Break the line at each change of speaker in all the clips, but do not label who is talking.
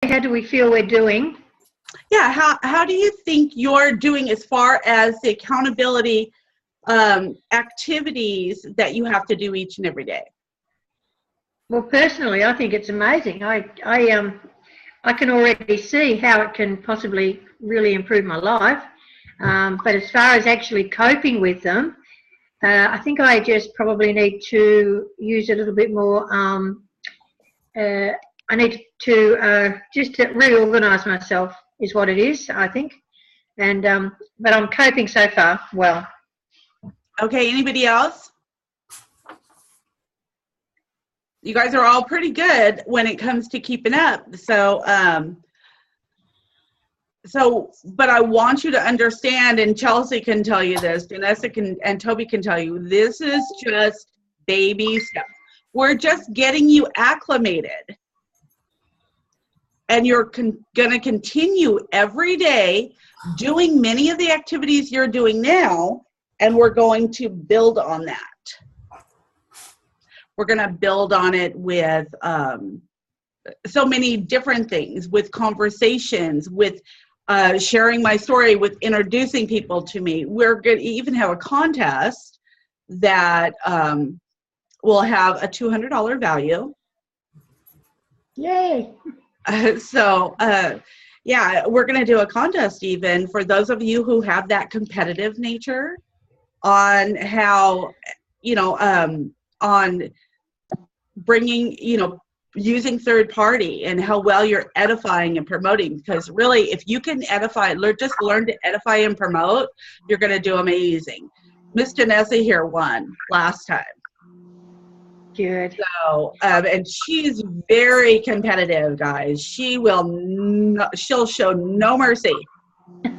How do we feel we're doing?
Yeah, how do you think you're doing as far as the accountability activities that you have to do each and every day?
Well, personally, I think it's amazing. I can already see how it can possibly really improve my life. But as far as actually coping with them, I think I just probably need to use a little bit more. I need to just to reorganise myself is what it is, I think. And but I'm coping so far well.
Okay, anybody else? You guys are all pretty good when it comes to keeping up. So, but I want you to understand, and Chelsea can tell you this, Janessa can, and Toby can tell you, this is just baby steps. We're just getting you acclimated. And you're going to continue every day doing many of the activities you're doing now, and we're going to build on that. We're going to build on it with so many different things, with conversations, with sharing my story, with introducing people to me. We're going to even have a contest that will have a $200 value.
Yay!
Yeah, we're going to do a contest even for those of you who have that competitive nature on how, on bringing, using third party and how well you're edifying and promoting. Because really, if you can edify, just learn to edify and promote, you're going to do amazing. Miss Janessa here won last time.
Good.
So, and she's very competitive, guys. She'll show no mercy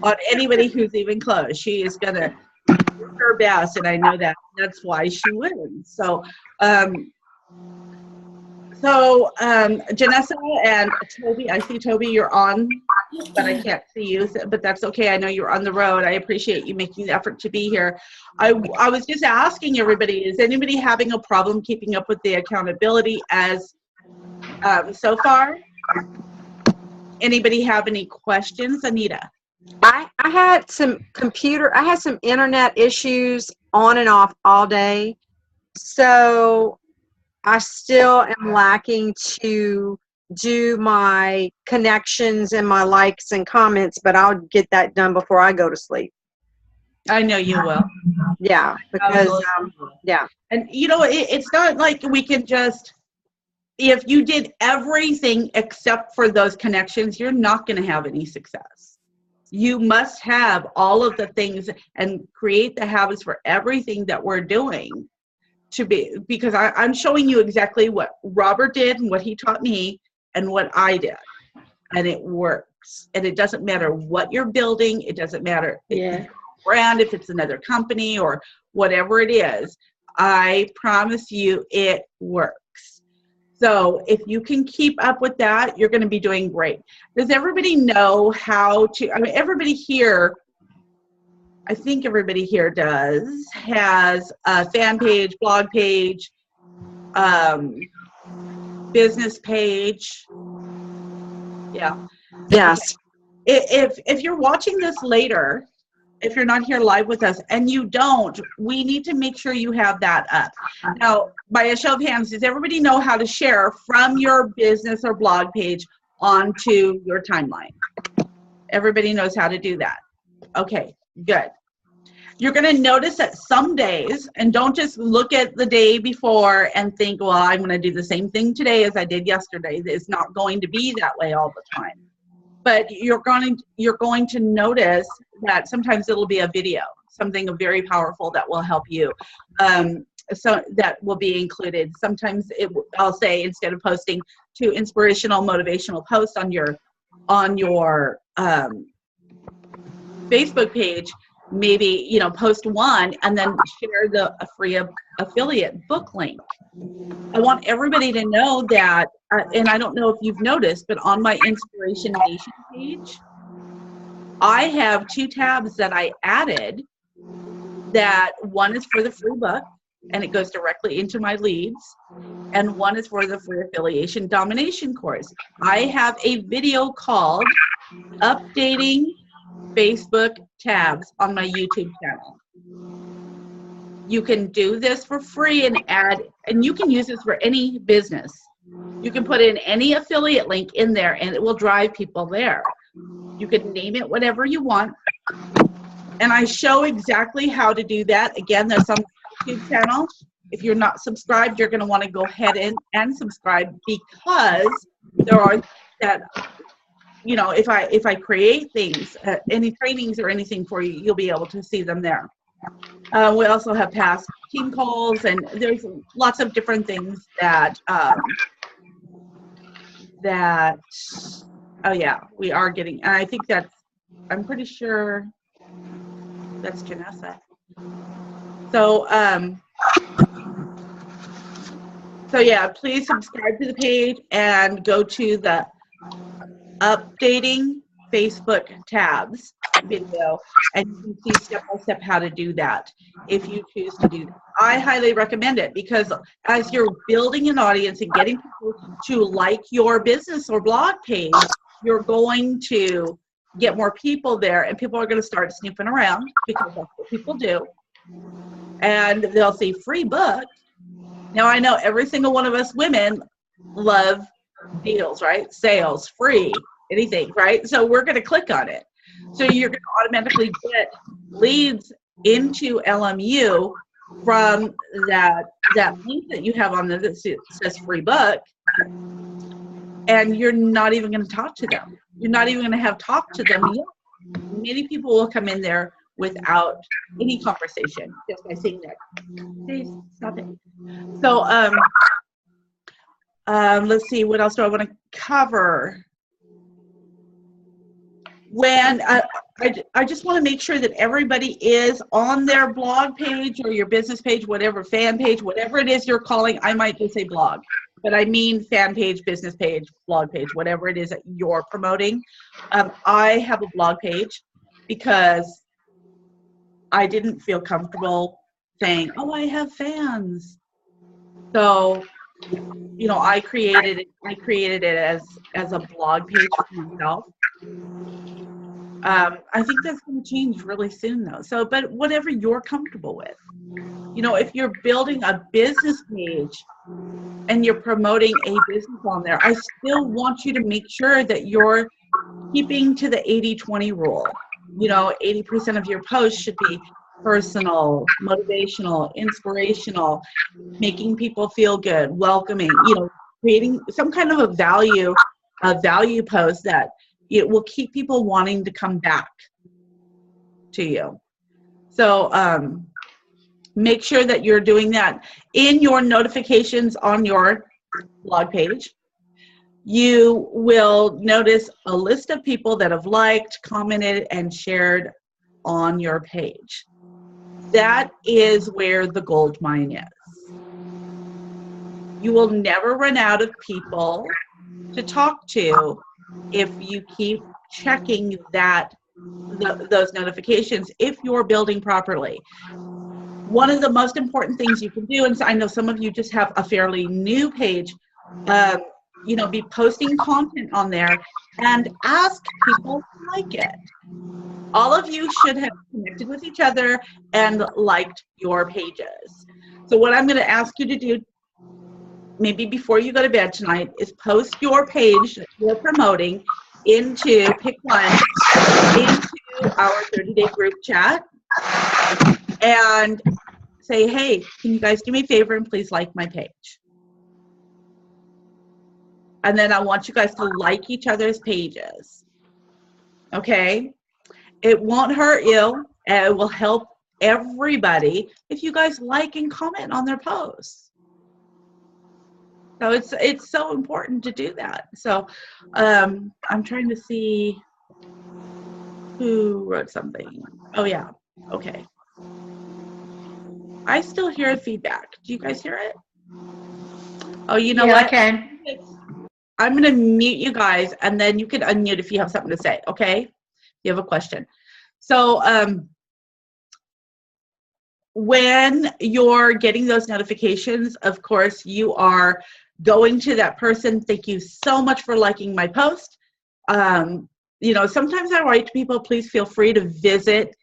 on anybody who's even close. She is gonna do her best, and I know that. That's why she wins. So, Janessa and Toby, I see Toby, you're on, but I can't see you, but that's okay. I know you're on the road. I appreciate you making the effort to be here. I was just asking everybody, is anybody having a problem keeping up with the accountability as so far? Anybody have any questions? Anita?
I had some internet issues on and off all day. So I still am lacking to do my connections and my likes and comments, but I'll get that done before I go to sleep.
I know you will.
Yeah, because yeah.
And it's not like we can just, if you did everything except for those connections, you're not going to have any success. You must have all of the things and create the habits for everything that we're doing to be, because I'm showing you exactly what Robert did and what he taught me and what I did, and it works. And it doesn't matter what you're building. It doesn't matter if it's a brand, if it's another company or whatever it is. I promise you it works. So if you can keep up with that, you're going to be doing great. Does everybody know how to, everybody here, I think everybody here has a fan page, blog page, business page. Yeah.
Yes.
If you're watching this later, if you're not here live with us and you don't, we need to make sure you have that up. Now, by a show of hands, does everybody know how to share from your business or blog page onto your timeline? Everybody knows how to do that. Okay, good. You're going to notice that some days, and don't just look at the day before and think, well, I'm going to do the same thing today as I did yesterday. It's not going to be that way all the time. But you're going to notice that sometimes it'll be a video, something very powerful that will help you. So that will be included. Sometimes I'll say, instead of posting 2 inspirational, motivational posts on your Facebook page, maybe post 1 and then share a free affiliate book link. I want everybody to know that, and I don't know if you've noticed, but on my Inspiration Nation page, I have 2 tabs that I added. That one is for the free book, and it goes directly into my leads. And one is for the free affiliation domination course. I have a video called Updating Facebook Tabs on my YouTube channel. You can do this for free and you can use this for any business. You can put in any affiliate link in there and it will drive people there. You can name it whatever you want. And I show exactly how to do that. Again, there's some YouTube channel. If you're not subscribed, you're going to want to go ahead and subscribe, because there are that, you know, if I create things, any trainings or anything for you, you'll be able to see them there. We also have past team calls, and there's lots of different things that oh yeah, we are getting, and I think that's, I'm pretty sure that's Janessa. So so yeah, please subscribe to the page and go to the Updating Facebook Tabs video, and you can see step by step how to do that if you choose to do that. I highly recommend it, because as you're building an audience and getting people to like your business or blog page, you're going to get more people there, and people are going to start snooping around, because that's what people do. And they'll see free book. Now, I know every single one of us women love deals, right? Sales, free, anything, right? So we're going to click on it. So you're going to automatically get leads into LMU from that link that you have on there that says free book, and you're not even going to talk to them. You're not even going to have talked to them yet. Many people will come in there without any conversation, just by saying that. Please stop it. So let's see, what else do I want to cover? When I just want to make sure that everybody is on their blog page or your business page, whatever, fan page, whatever it is you're calling. I might just say blog, but I mean fan page, business page, blog page, whatever it is that you're promoting. I have a blog page because I didn't feel comfortable saying, oh, I have fans. So, you know, I created it as a blog page for myself. I think that's going to change really soon, though. So, but whatever you're comfortable with. You know, if you're building a business page and you're promoting a business on there, I still want you to make sure that you're keeping to the 80-20 rule. You know, 80% of your posts should be personal, motivational, inspirational, making people feel good, welcoming, you know, creating some kind of a value post that it will keep people wanting to come back to you. So make sure that you're doing that in your notifications on your blog page. You will notice a list of people that have liked, commented, and shared on your page. That is where the gold mine is. You will never run out of people to talk to if you keep checking those notifications, if you're building properly. One of the most important things you can do, and I know some of you just have a fairly new page, you know, be posting content on there and ask people to like it. All of you should have connected with each other and liked your pages. So what I'm going to ask you to do, maybe before you go to bed tonight, is post your page that you're promoting pick one, into our 30-day group chat, and say, hey, can you guys do me a favor and please like my page? And then I want you guys to like each other's pages. Okay? It won't hurt you. It will help everybody if you guys like and comment on their posts. So it's so important to do that. So I'm trying to see who wrote something. Oh yeah, okay. I still hear feedback. Do you guys hear it? Oh, you know what?
I can.
I'm going to mute you guys, and then you can unmute if you have something to say, okay? If you have a question. So when you're getting those notifications, of course, you are going to that person. Thank you so much for liking my post. You know, sometimes I write to people, please feel free to visit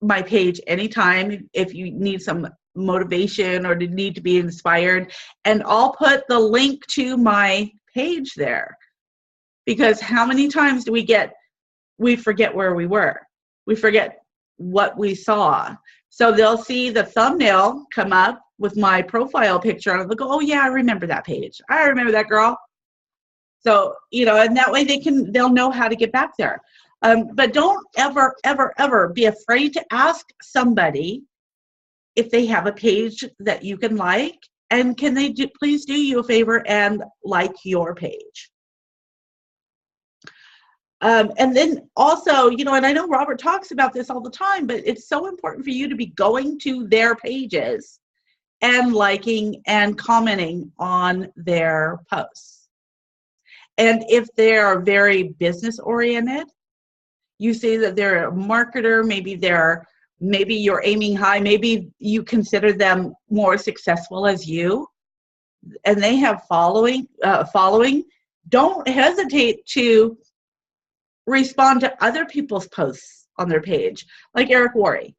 my page anytime if you need some motivation or need to be inspired. And I'll put the link to my page there. Because how many times do we forget where we were. We forget what we saw. So they'll see the thumbnail come up with my profile picture and they'll go, oh yeah, I remember that page. I remember that girl. So, you know, and that way they'll know how to get back there. But don't ever, ever, ever be afraid to ask somebody if they have a page that you can like, and can they please do you a favor and like your page. And then also, you know, and I know Robert talks about this all the time, but it's so important for you to be going to their pages and liking and commenting on their posts. And if they're very business oriented, you see that they're a marketer, maybe you're aiming high, maybe you consider them more successful as you, and they have following, don't hesitate to respond to other people's posts on their page, like Eric Worre.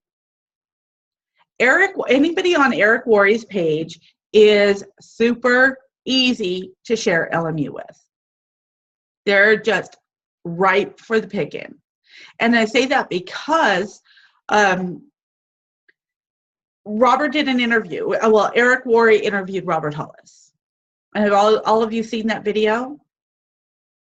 Anybody on Eric Worre's page is super easy to share LMU with. They're just ripe for the picking. And I say that because Robert did an interview. Well, Eric Worre interviewed Robert Hollis. Have all of you seen that video?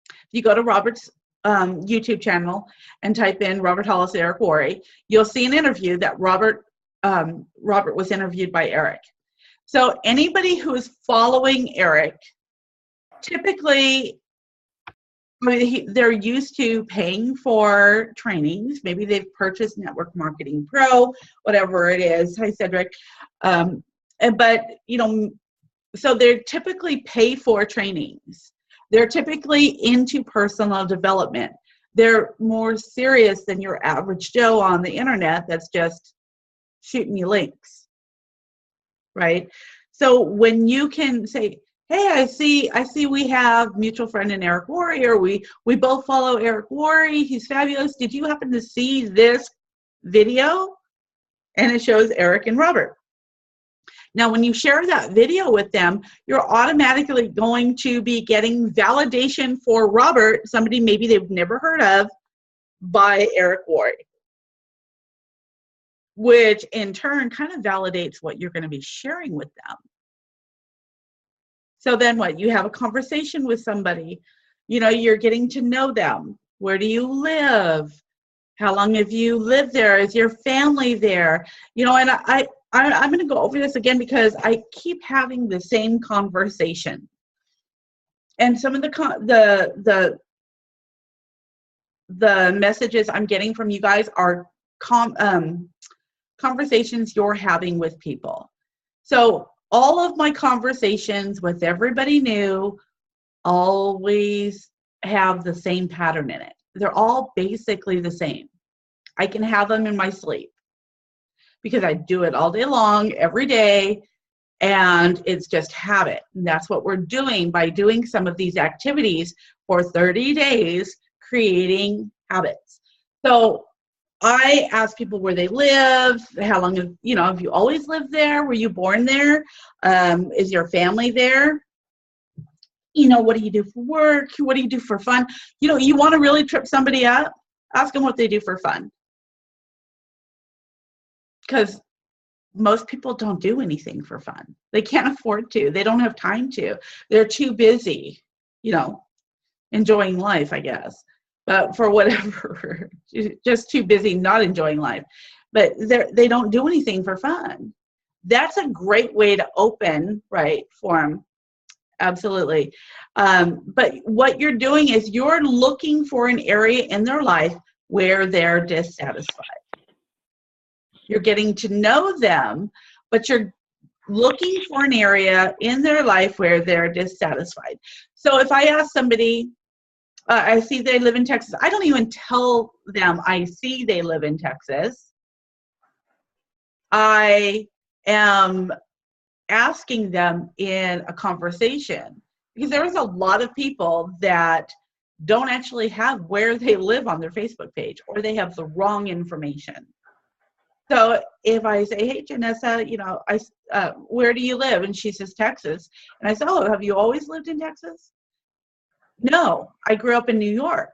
If you go to Robert's YouTube channel and type in Robert Hollis, Eric Worre, you'll see an interview that Robert was interviewed by Eric. So anybody who is following Eric, typically, they're used to paying for trainings. Maybe they've purchased Network Marketing Pro, whatever it is. Hi, Cedric. But, you know, so they're typically pay for trainings. They're typically into personal development. They're more serious than your average Joe on the internet that's just shooting you links, right? So when you can say, hey, I see we have mutual friend in Eric Worre, or we both follow Eric Worre, he's fabulous. Did you happen to see this video? And it shows Eric and Robert. Now, when you share that video with them, you're automatically going to be getting validation for Robert, somebody maybe they've never heard of, by Eric Worre, which in turn kind of validates what you're going to be sharing with them. So then what? You have a conversation with somebody, you know, you're getting to know them. Where do you live? How long have you lived there? Is your family there? You know, and I'm going to go over this again because I keep having the same conversation. And some of the messages I'm getting from you guys are conversations you're having with people. So all of my conversations with everybody new always have the same pattern in it. They're all basically the same. I can have them in my sleep because I do it all day long, every day, and it's just habit. And that's what we're doing by doing some of these activities for 30 days, creating habits. So I ask people where they live, how long have you always lived there? Were you born there? Is your family there? You know, what do you do for work? What do you do for fun? You know, you want to really trip somebody up? Ask them what they do for fun. Because most people don't do anything for fun. They can't afford to. They don't have time to. They're too busy, you know, enjoying life, I guess. But for whatever, just too busy not enjoying life. But they don't do anything for fun. That's a great way to open, right, for them. Absolutely. But what you're doing is you're looking for an area in their life where they're dissatisfied. You're getting to know them, but you're looking for an area in their life where they're dissatisfied. So if I ask somebody, I see they live in Texas, I don't even tell them I see they live in Texas. I am asking them in a conversation, because there's a lot of people that don't actually have where they live on their Facebook page, or they have the wrong information. So if I say, hey, Janessa, where do you live? And she says, Texas. And I say, oh, have you always lived in Texas? No, I grew up in New York.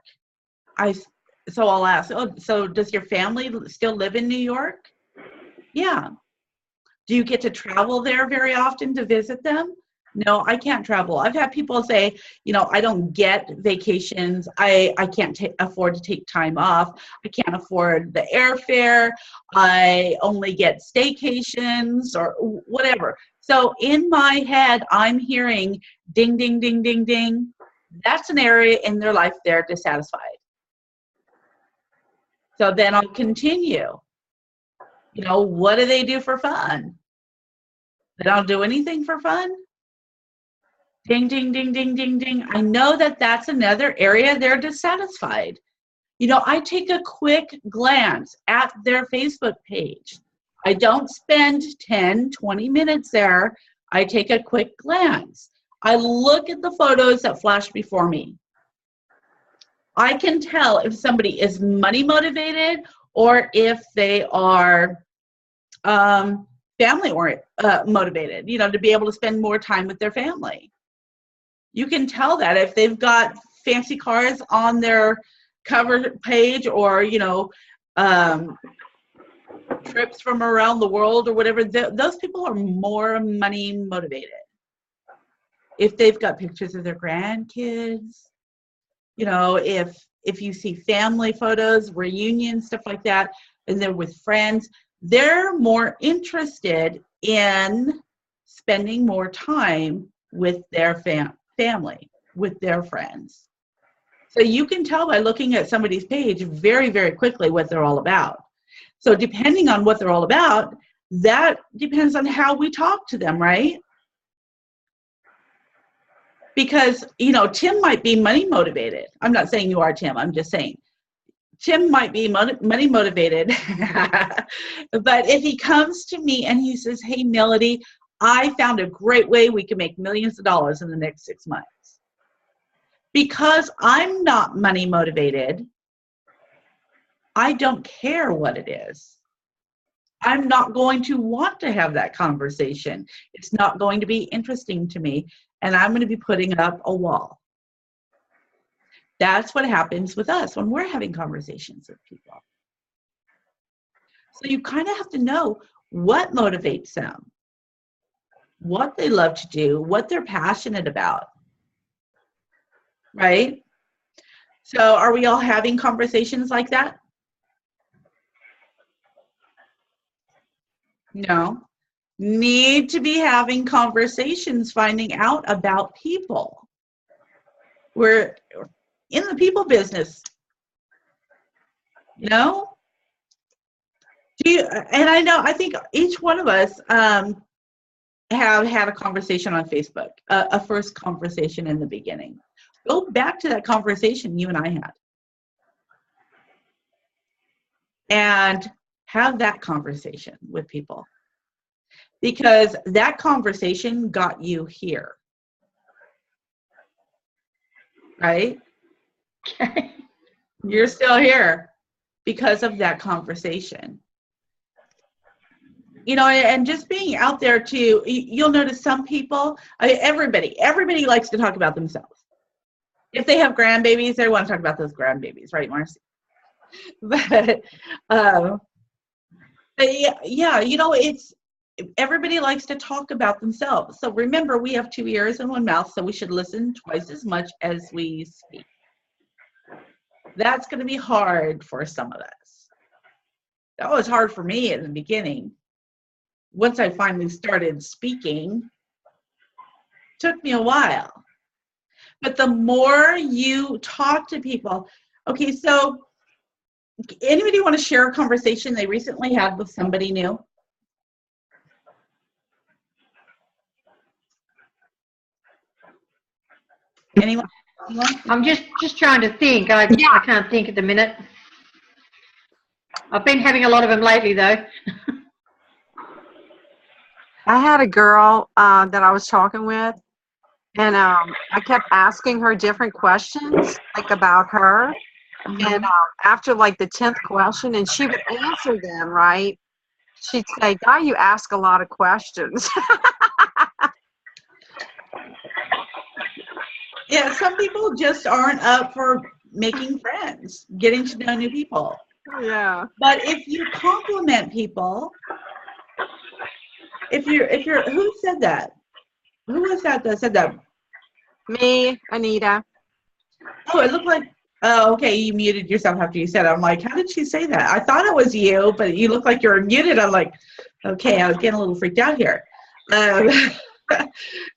So I'll ask, oh, so does your family still live in New York? Yeah. Do you get to travel there very often to visit them? No, I can't travel. I've had people say, I don't get vacations. I can't afford to take time off. I can't afford the airfare. I only get staycations or whatever. So in my head, I'm hearing ding, ding, ding, ding, ding. That's an area in their life they're dissatisfied. So then I'll continue. What do they do for fun? They don't do anything for fun? Ding, ding, ding, ding, ding, ding. I know that that's another area they're dissatisfied. I take a quick glance at their Facebook page. I don't spend 10, 20 minutes there. I take a quick glance. I look at the photos that flash before me. I can tell if somebody is money motivated or if they are family motivated, to be able to spend more time with their family. You can tell that if they've got fancy cars on their cover page, or, trips from around the world or whatever, those people are more money motivated. If they've got pictures of their grandkids, if you see family photos, reunions, stuff like that, and they're with friends, they're more interested in spending more time with their family, with their friends. So you can tell by looking at somebody's page very, very quickly what they're all about. So depending on what they're all about, that depends on how we talk to them, right? Because, Tim might be money motivated. I'm not saying you are, Tim. I'm just saying Tim might be money motivated. But if he comes to me and he says, hey, Melody, I found a great way we can make millions of dollars in the next 6 months. Because I'm not money motivated, I don't care what it is. I'm not going to want to have that conversation. It's not going to be interesting to me, and I'm going to be putting up a wall. That's what happens with us when we're having conversations with people. So you kind of have to know what motivates them, what they love to do, what they're passionate about, right? So are we all having conversations like that? No. Need to be having conversations, finding out about people. We're in the people business. And I think each one of us have had a conversation on Facebook, a first conversation in the beginning. Go back to that conversation you and I had. And have that conversation with people. Because that conversation got you here. Right?
Okay.
You're still here because of that conversation. And just being out there too, you'll notice some people, everybody likes to talk about themselves. If they have grandbabies, they want to talk about those grandbabies, right, Marcy? But yeah, it's everybody likes to talk about themselves. So remember, we have 2 ears and 1 mouth, so we should listen twice as much as we speak. That's going to be hard for some of us. That was hard for me in the beginning. Once I finally started speaking, it took me a while. But the more you talk to people, okay, so anybody want to share a conversation they recently had with somebody new? Anyone?
I'm just trying to think. I can't think at the minute. I've been having a lot of them lately, though.
I had a girl that I was talking with, and I kept asking her different questions, like about her. And after like the 10th question, and she would answer them, right? She'd say, "Guy, you ask a lot of questions."
Yeah, some people just aren't up for making friends, getting to know new people.
Yeah.
But if you compliment people, if you're, who said that? Who was that said that?
Me, Anita.
Oh, it looked like, oh, okay, you muted yourself after you said it. I'm like, how did she say that? I thought it was you, but you look like you're muted. I'm like, okay, I was getting a little freaked out here.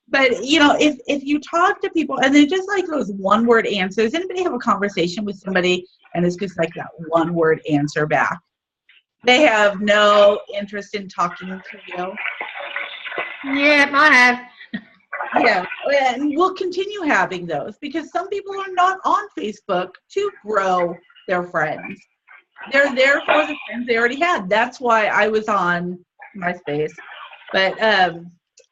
But, you know, if you talk to people and they just like those one-word answers, anybody have a conversation with somebody and it's just like that one-word answer back? They have no interest in talking to you.
Yeah, I have.
Yeah, and we'll continue having those because some people are not on Facebook to grow their friends. They're there for the friends they already had. That's why I was on MySpace. But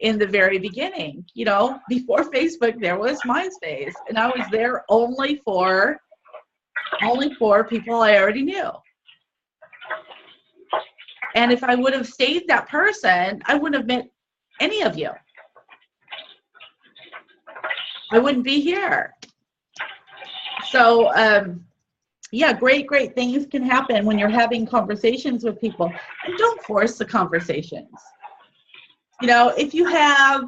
in the very beginning, you know, before Facebook, there was MySpace, and I was there only for people I already knew. And if I would have stayed that person, I wouldn't have met any of you. I wouldn't be here. So, yeah, great things can happen when you're having conversations with people. And don't force the conversations. You know, if you have,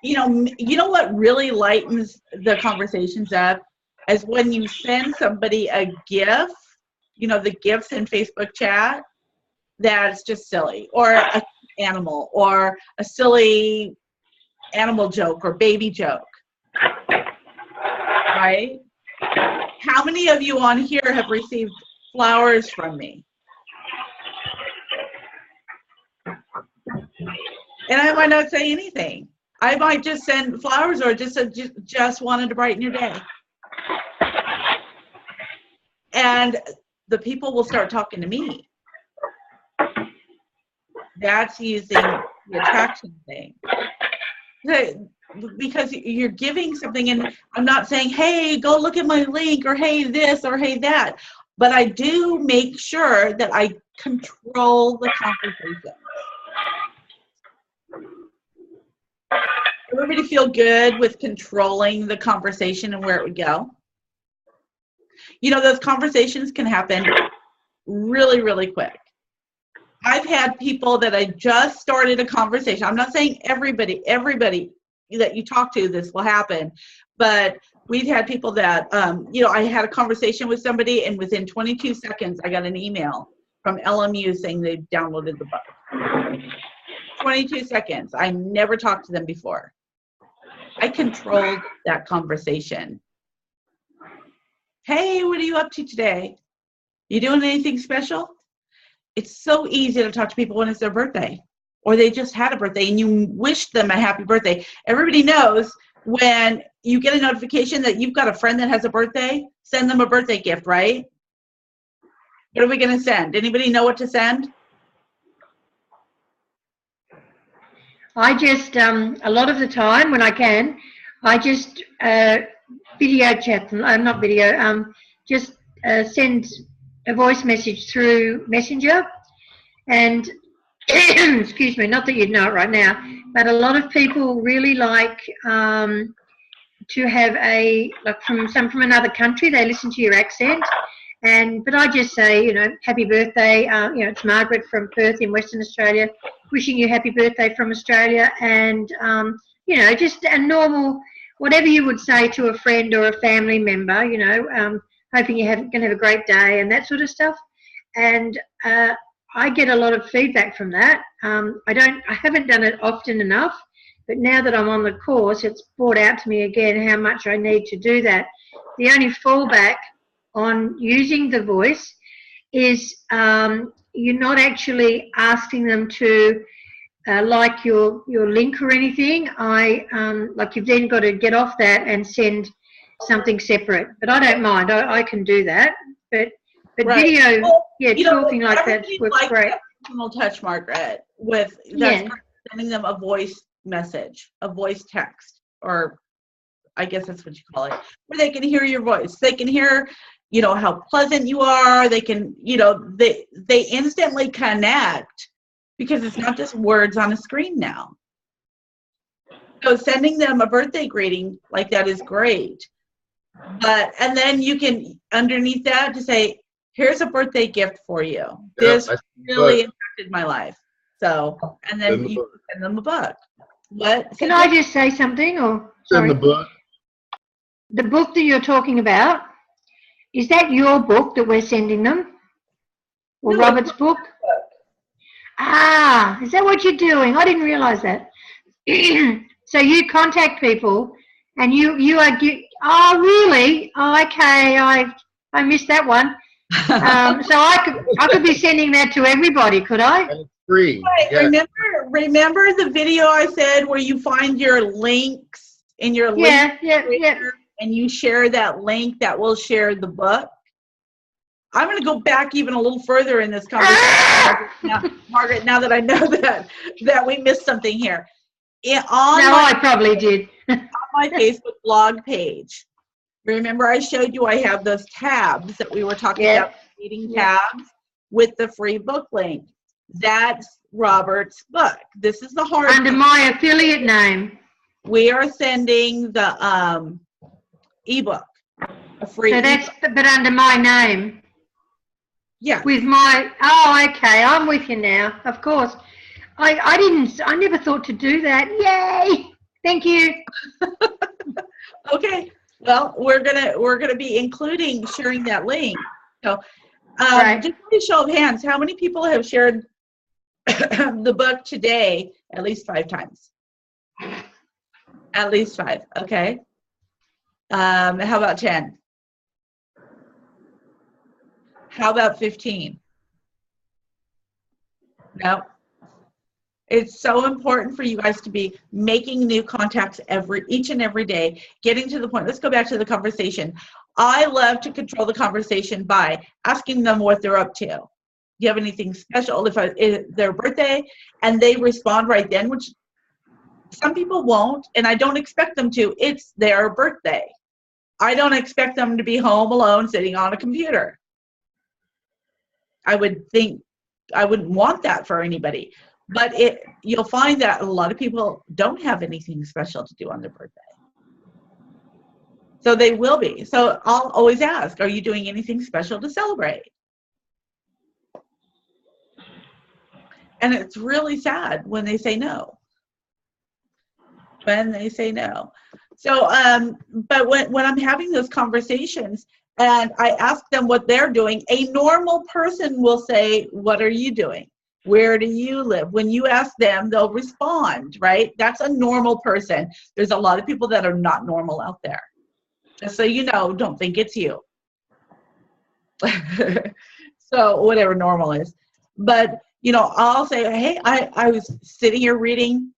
you know what really lightens the conversations up is when you send somebody a GIF, you know, the GIFs in Facebook chat, that's just silly, or an animal, or a silly animal joke or baby joke, right? How many of you on here have received flowers from me? And I might not say anything. I might just send flowers or just wanted to brighten your day. And the people will start talking to me. That's using the attraction thing. Because you're giving something, and I'm not saying, hey, go look at my link, or hey, this, or hey, that. But I do make sure that I control the conversation. Everybody feel good with controlling the conversation and where it would go? You know, those conversations can happen really quick. I've had people that I just started a conversation. I'm not saying everybody that you talk to, this will happen, but we've had people that, you know, I had a conversation with somebody, and within 22 seconds, I got an email from LMU saying they downloaded the book. 22 seconds. I never talked to them before. I controlled that conversation. Hey, what are you up to today? You doing anything special? It's so easy to talk to people when it's their birthday, or they just had a birthday and you wish them a happy birthday. Everybody knows when you get a notification that you've got a friend that has a birthday, send them a birthday gift, right? What are we going to send? Anybody know what to send?
I just, a lot of the time when I can, I just video chat them, not video, just send a voice message through Messenger. And, excuse me, not that you'd know it right now, but a lot of people really like to have like from another country, they listen to your accent. But I just say, you know, happy birthday. You know, it's Margaret from Perth in Western Australia, wishing you happy birthday from Australia. And, you know, just a normal, whatever you would say to a friend or a family member, you know, hoping you're going to have a great day and that sort of stuff. And I get a lot of feedback from that. I haven't done it often enough, but now that I'm on the course, it's brought out to me again how much I need to do that. The only fallback on using the voice is you're not actually asking them to like your link or anything. Like you've then got to get off that and send something separate. But I don't mind. I can do that. But right. Video, well, talking like that works great.
Personal touch, Margaret. That's sending them a voice message, a voice text, or I guess that's what you call it, where they can hear your voice. They can hear, you know, how pleasant you are. They can, you know, they instantly connect because it's not just words on a screen now. So sending them a birthday greeting like that is great. But, and then you can, underneath that, to say, here's a birthday gift for you. This really impacted my life. So, and then you send them a book. What?
Can I just say something? Or
Send the book.
The book that you're talking about, is that your book that we're sending them? Or
No,
Robert's book? Ah, is that what you're doing? I didn't realize that. So you contact people and you are, oh really? Oh, okay, I missed that one. So I could be sending that to everybody, could I?
And it's free.
Right.
Yeah.
Remember the video I said where you find your links in your
Yeah,
link and you share that link that will share the book? I'm going to go back even a little further in this conversation, Margaret, now that I know that we missed something here.
I probably did.
On my Facebook blog page, remember I showed you I have those tabs that we were talking about, reading tabs with the free book link. That's Robert's book. This is the hard
under my affiliate name.
We are sending the ebook, a free.
So that's but under my name.
Yeah.
With my, oh, okay, I'm with you now. Of course, I never thought to do that. Yay! Thank you.
Okay. Well, we're gonna be including sharing that link. So,
Right.
just a show of hands, how many people have shared the book today at least 5 times? At least 5. Okay. How about 10? How about 15? No. It's so important for you guys to be making new contacts each and every day, getting to the point. Let's go back to the conversation. I love to control the conversation by asking them what they're up to. Do you have anything special? If it's their birthday and they respond right then, which some people won't, and I don't expect them to. It's their birthday. I don't expect them to be home alone sitting on a computer. I wouldn't want that for anybody. But you'll find that a lot of people don't have anything special to do on their birthday. So they will be. So I'll always ask, are you doing anything special to celebrate? And it's really sad when they say no. When they say no. So, but when I'm having those conversations and I ask them what they're doing, a normal person will say, what are you doing? Where do you live? When you ask them, they'll respond, right? That's a normal person. There's a lot of people that are not normal out there. Just so you know, don't think it's you. So whatever normal is. But, you know, I'll say, hey, I was sitting here reading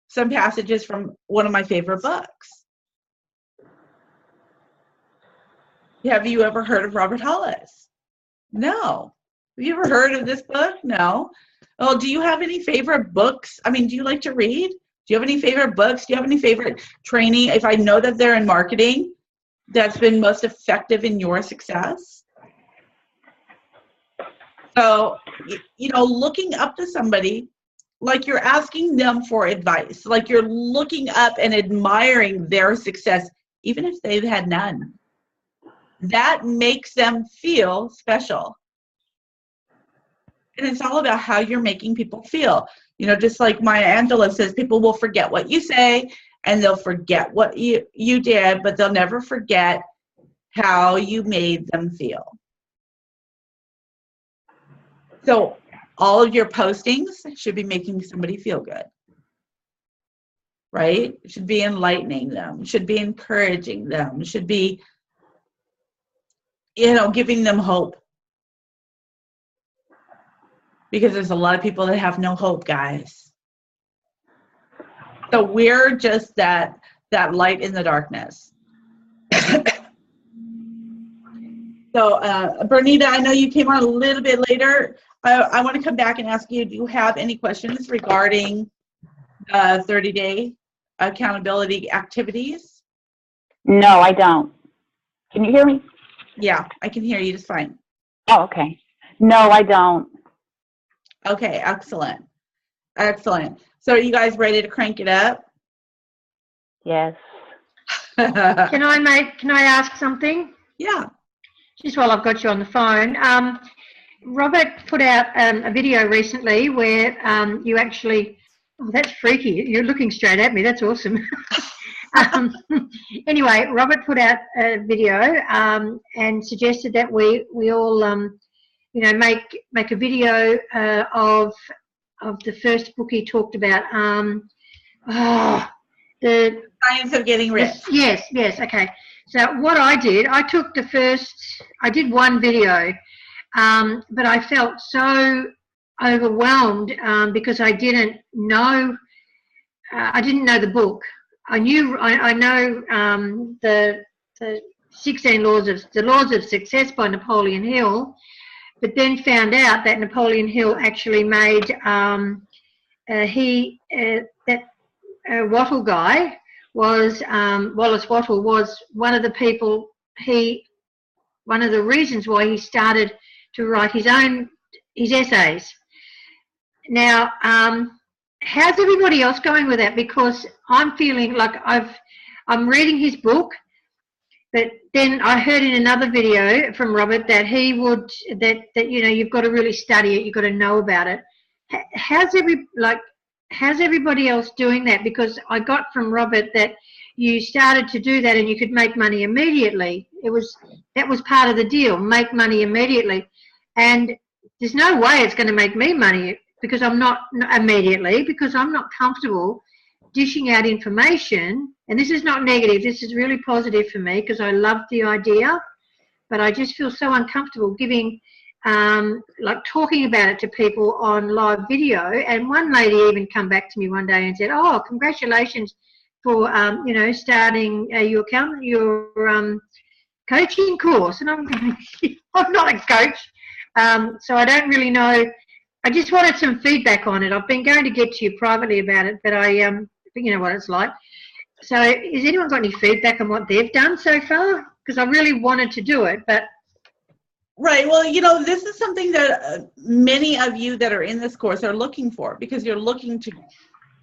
some passages from one of my favorite books. Have you ever heard of Robert Hollis? No. Have you ever heard of this book? No. Oh, do you have any favorite books? I mean, do you like to read? Do you have any favorite books? Do you have any favorite training? If I know that they're in marketing, that's been most effective in your success. So, you know, looking up to somebody, like you're asking them for advice, like you're looking up and admiring their success, even if they've had none. That makes them feel special. And it's all about how you're making people feel. You know, just like Maya Angelou says, people will forget what you say and they'll forget what you did, but they'll never forget how you made them feel. So all of your postings should be making somebody feel good, right? It should be enlightening them, should be encouraging them, should be, you know, giving them hope. Because there's a lot of people that have no hope, guys. So we're just that light in the darkness. So, Bernita, I know you came on a little bit later. I want to come back and ask you, do you have any questions regarding 30-day accountability activities?
No, I don't. Can you hear me?
Yeah, I can hear you just fine.
Oh, okay. No, I don't.
Okay, excellent. Excellent. So are you guys ready to crank it up?
Yes.
Can I ask something?
Yeah.
Just while I've got you on the phone. Robert put out a video recently where you actually, oh, that's freaky. You're looking straight at me. That's awesome. Anyway, Robert put out a video and suggested that we all, you know, make a video of the first book he talked about. The
Science of Getting Rich.
Yes, okay. So what I did, I did one video, but I felt so overwhelmed because I didn't know the book. I know the 16 laws of success by Napoleon Hill, but then found out that Napoleon Hill actually made Wattle guy was Wallace Wattle was one of the people one of the reasons why he started to write his essays. Now, how's everybody else going with that? Because I'm feeling like I'm reading his book, but then I heard in another video from Robert that he would that you know, you've got to really study it, you've got to know about it. How's everybody else doing that? Because I got from Robert that you started to do that and you could make money immediately. That was part of the deal, make money immediately. And there's no way it's going to make me money because I'm not comfortable dishing out information. And this is not negative, this is really positive for me because I love the idea, but I just feel so uncomfortable giving like talking about it to people on live video. And one lady even come back to me one day and said, "Oh, congratulations for you know, starting your coaching course." And I'm going, I'm not a coach, so I don't really know. I just wanted some feedback on it. I've been going to get to you privately about it, but you know what it's like. So has anyone got any feedback on what they've done so far? Because I really wanted to do it, but
Right. Well, you know, this is something that many of you that are in this course are looking for, because you're looking to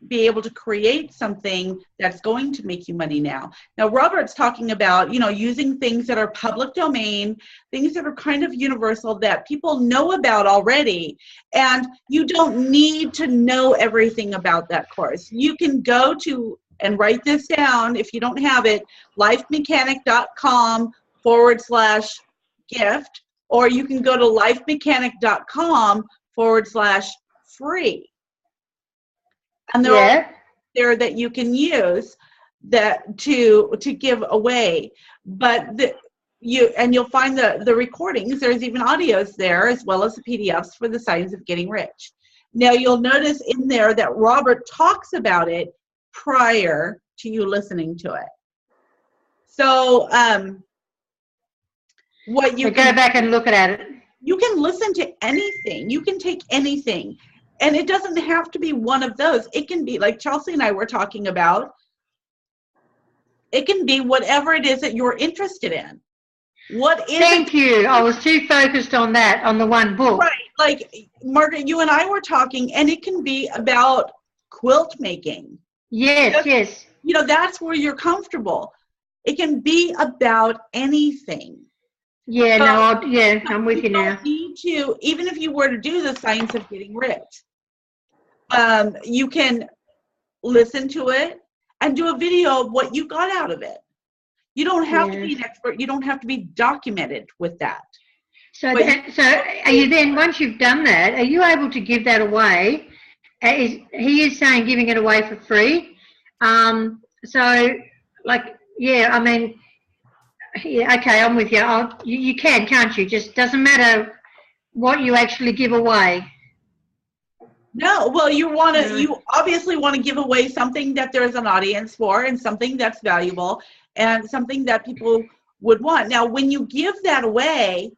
be able to create something that's going to make you money now. Now, Robert's talking about, you know, using things that are public domain, things that are kind of universal that people know about already. And you don't need to know everything about that course. You can go to, and write this down if you don't have it, lifemechanic.com/gift. Or you can go to lifemechanic.com/free. And there are there that you can use that to give away. But you'll find the recordings. There's even audios there as well as the PDFs for the Science of Getting Rich. Now you'll notice in there that Robert talks about it prior to you listening to it. So what you
go back and look at it.
You can listen to anything. You can take anything. And it doesn't have to be one of those. It can be like Chelsea and I were talking about. It can be whatever it is that you're interested in. What is
Thank you. I was too focused on that, on the one book.
Right. Like, Margaret, you and I were talking, and it can be about quilt making.
Yes, yes.
You know, that's where you're comfortable. It can be about anything.
Yeah,
So,
I'm with you now.
Need to, even if you were to do the Science of Getting Rich, you can listen to it and do a video of what you got out of it. You don't have to be an expert. You don't have to be documented with that.
So are you then, once you've done that, are you able to give that away? He is saying giving it away for free. So, like, yeah, I mean, yeah, okay, I'm with you. You can, can't you? Just doesn't matter what you actually give away.
No, well, you obviously want to give away something that there's an audience for, and something that's valuable, and something that people would want. Now, when you give that away,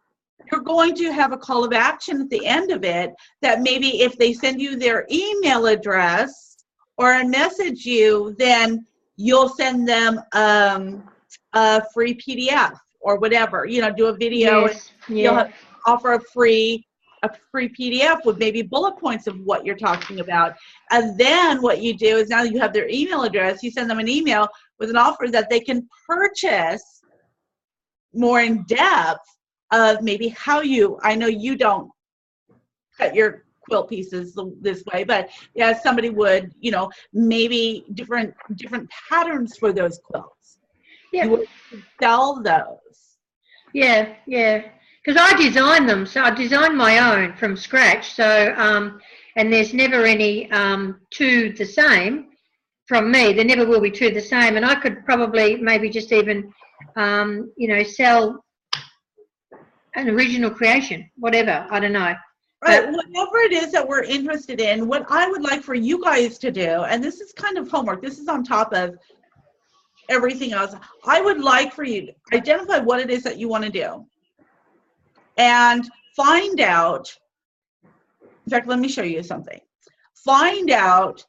you're going to have a call of action at the end of it that maybe if they send you their email address or message you, then you'll send them a free PDF or whatever, do a video.
Yes.
You'll
Yeah.
offer a free PDF with maybe bullet points of what you're talking about. And then what you do is, now you have their email address, you send them an email with an offer that they can purchase more in depth of maybe how I know you don't cut your quilt pieces this way, but yeah, somebody would, maybe different patterns for those quilts.
Yeah.
You would sell those.
Yeah. Yeah. Because I design them, so I designed my own from scratch. So, and there's never any two the same from me. There never will be two the same. And I could probably maybe just even, sell an original creation, whatever. I don't know.
Right, whatever it is that we're interested in, what I would like for you guys to do, and this is kind of homework, this is on top of everything else, I would like for you to identify what it is that you want to do. And find out, in fact, let me show you something. Find out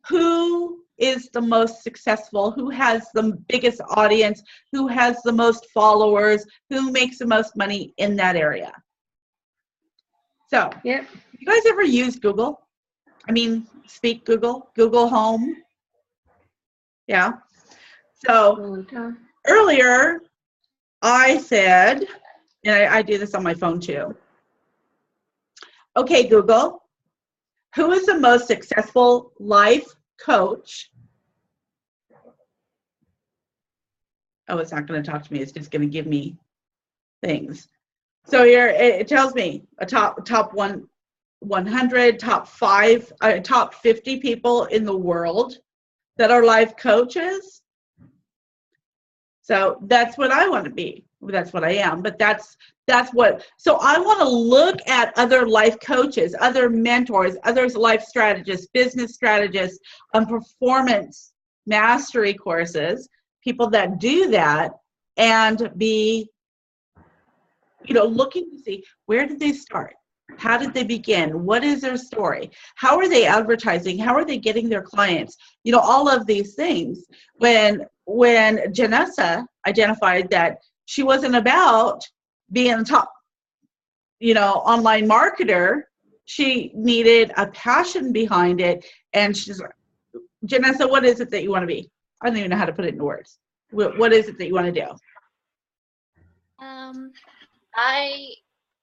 who is the most successful, who has the biggest audience, who has the most followers, who makes the most money in that area. So,
Yep.
you guys ever use Google? I mean, Speak Google, Google Home? Yeah. So, earlier, I said, and I do this on my phone too. Okay, Google, who is the most successful life coach? Oh, it's not going to talk to me. It's just going to give me things. So here it tells me a top 100, top 5, top 50 people in the world that are life coaches. So that's what I want to be. That's what I am, but that's what, so I want to look at other life coaches, other mentors, others life strategists, business strategists, performance mastery courses, people that do that, and be, looking to see, where did they start? How did they begin? What is their story? How are they advertising? How are they getting their clients? All of these things. When Janessa identified that she wasn't about being a top, online marketer, she needed a passion behind it. And she's like, Janessa, what is it that you want to be? I don't even know how to put it into words. What is it that you want to do?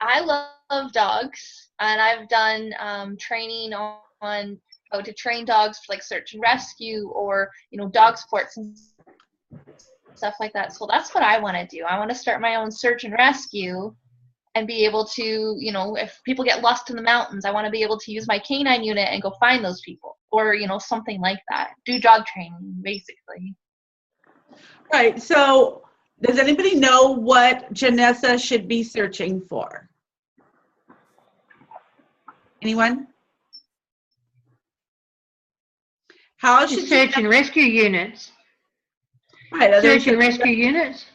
I love dogs, and I've done training on how to train dogs for like search and rescue, or dog sports and stuff like that. So that's what I want to do. I want to start my own search and rescue and be able to, if people get lost in the mountains, I want to be able to use my canine unit and go find those people, or something like that. Do dog training, basically.
Right. So does anybody know what Janessa should be searching for? Anyone? How should
search and rescue units?
Right.
Search and rescue units.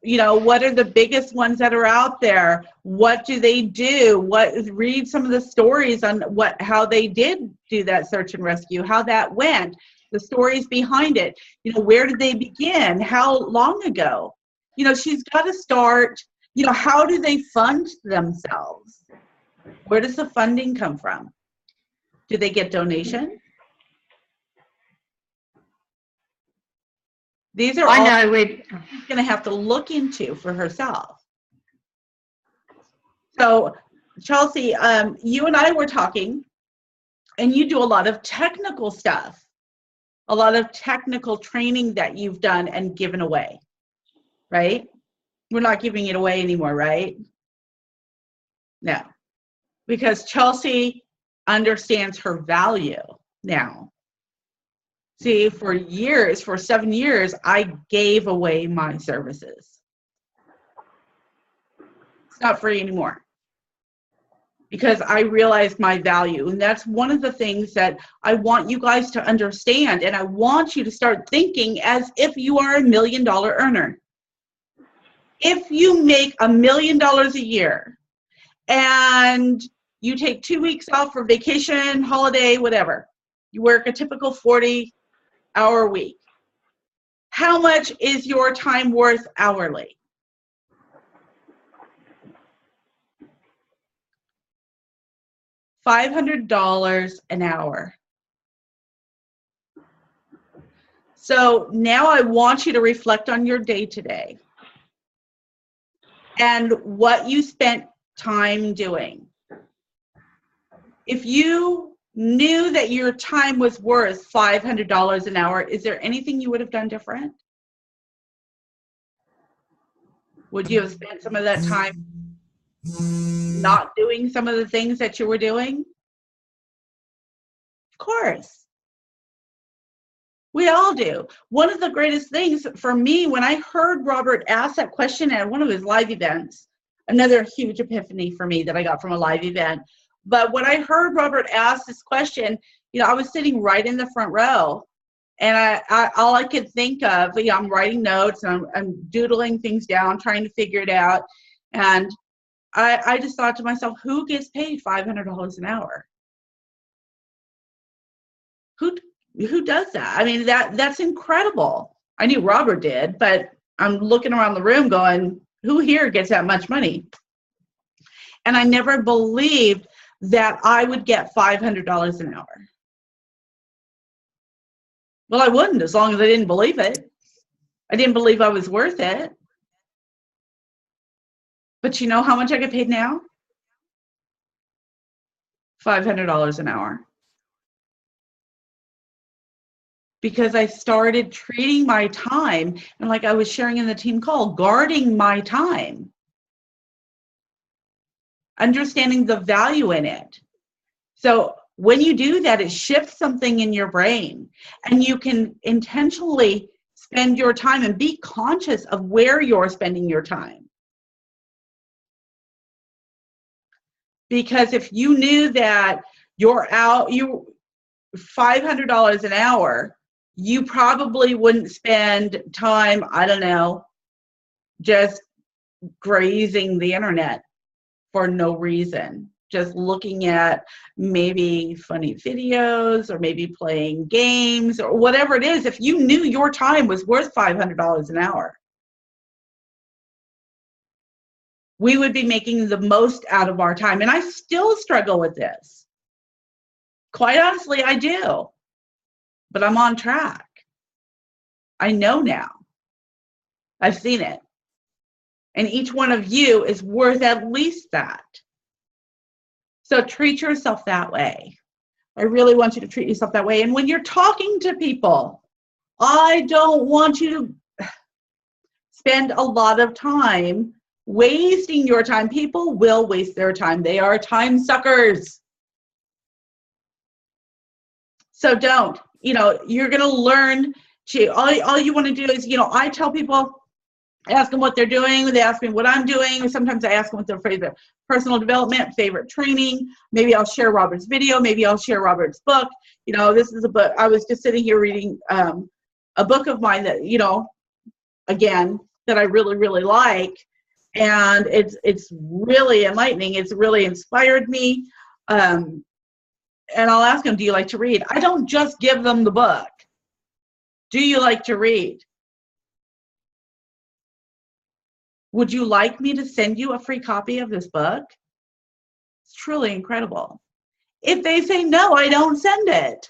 What are the biggest ones that are out there? What do they do? Read some of the stories on how they did do that search and rescue, how that went, the stories behind it. Where did they begin? How long ago? She's got to start, how do they fund themselves? Where does the funding come from? Do they get donation? These are all she's going to have to look into for herself. So, Chelsea, you and I were talking, and you do a lot of technical stuff, a lot of technical training that you've done and given away, right? We're not giving it away anymore, right? No, because Chelsea understands her value now. See, for 7 years, I gave away my services. It's not free anymore because I realized my value. And that's one of the things that I want you guys to understand. And I want you to start thinking as if you are $1 million earner. If you make $1 million a year and you take 2 weeks off for vacation, holiday, whatever, You work a typical 40-hour week. How much is your time worth hourly? $500 an hour. So now I want you to reflect on your day today and what you spent time doing. If you knew that your time was worth $500 an hour, is there anything you would have done different? Would you have spent some of that time not doing some of the things that you were doing? Of course. We all do. One of the greatest things for me, when I heard Robert ask that question at one of his live events, another huge epiphany for me that I got from a live event. But when I heard Robert ask this question, I was sitting right in the front row, and I all I could think of, I'm writing notes and I'm doodling things down, trying to figure it out, and I just thought to myself, who gets paid $500 an hour? Who does that? I mean, that's incredible. I knew Robert did, but I'm looking around the room going, who here gets that much money? And I never believed that I would get $500 an hour. Well, I wouldn't, as long as I didn't believe it. I didn't believe I was worth it. But you know how much I get paid now? $500 an hour. Because I started treating my time, and like I was sharing in the team call, guarding my time. Understanding the value in it. So when you do that, it shifts something in your brain, and you can intentionally spend your time and be conscious of where you're spending your time. Because if you knew that you're out, $500 an hour, you probably wouldn't spend time, I don't know, just grazing the internet for no reason. Just looking at maybe funny videos or maybe playing games or whatever it is. If you knew your time was worth $500 an hour, we would be making the most out of our time. And I still struggle with this. Quite honestly, I do. But I'm on track. I know now. I've seen it. And each one of you is worth at least that. So treat yourself that way. I really want you to treat yourself that way. And when you're talking to people, I don't want you to spend a lot of time wasting your time. People will waste their time. They are time suckers. So don't. You're going to learn to, all you want to do is, I tell people, ask them what they're doing. They ask me what I'm doing. Sometimes I ask them what their favorite personal development, favorite training. Maybe I'll share Robert's video. Maybe I'll share Robert's book. This is a book. I was just sitting here reading a book of mine that, again, that I really, really like. And it's really enlightening. It's really inspired me. And I'll ask them, do you like to read? I don't just give them the book. Do you like to read? Would you like me to send you a free copy of this book? It's truly incredible. If they say no, I don't send it.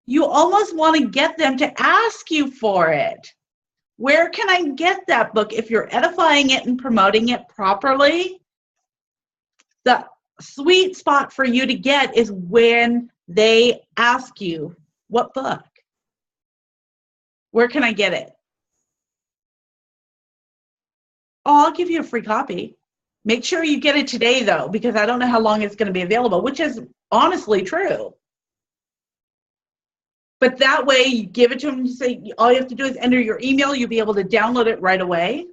You almost want to get them to ask you for it. Where can I get that book? If you're edifying it and promoting it properly, the sweet spot for you to get is when they ask you, what book? Where can I get it? Oh, I'll give you a free copy. Make sure you get it today, though, because I don't know how long it's going to be available, which is honestly true. But that way, you give it to them, you say, all you have to do is enter your email. You'll be able to download it right away.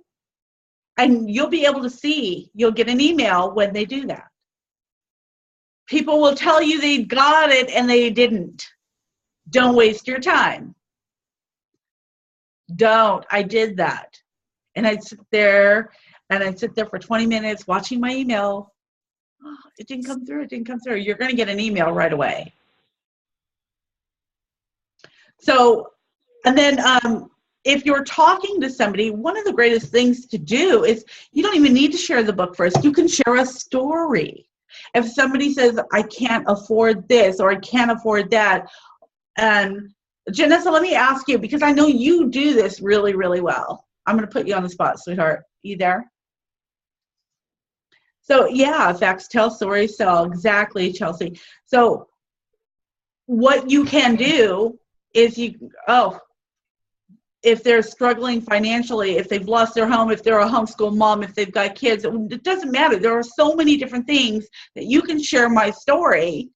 And you'll be able to see, you'll get an email when they do that. People will tell you they got it and they didn't. Don't waste your time. Don't. I did that. And I'd sit there for 20 minutes watching my email. it didn't come through. It didn't come through. You're going to get an email right away. So, and then if you're talking to somebody, one of the greatest things to do is you don't even need to share the book first. You can share a story. If somebody says, I can't afford this or I can't afford that, and Janessa, let me ask you, because I know you do this really, really well. I'm going to put you on the spot, sweetheart. You there? So, yeah, facts tell, stories tell. Exactly, Chelsea. So, what you can do is if they're struggling financially, if they've lost their home, if they're a homeschool mom, if they've got kids, it doesn't matter. There are so many different things that you can share my story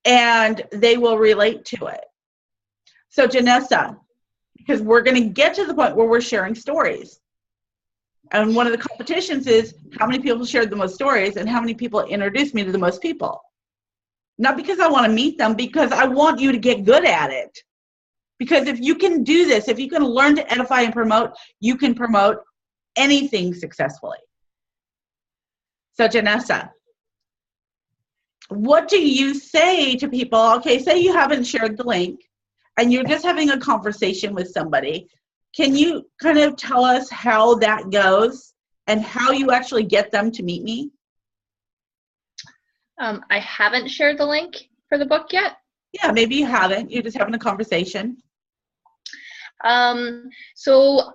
and they will relate to it. So Janessa, because we're going to get to the point where we're sharing stories. And one of the competitions is how many people shared the most stories and how many people introduced me to the most people. Not because I want to meet them, because I want you to get good at it. Because if you can do this, if you can learn to edify and promote, you can promote anything successfully. So Janessa, what do you say to people? Okay, say you haven't shared the link and you're just having a conversation with somebody. Can you kind of tell us how that goes and how you actually get them to meet me?
I haven't shared the link for the book yet.
Yeah, maybe you haven't. You're just having a conversation.
So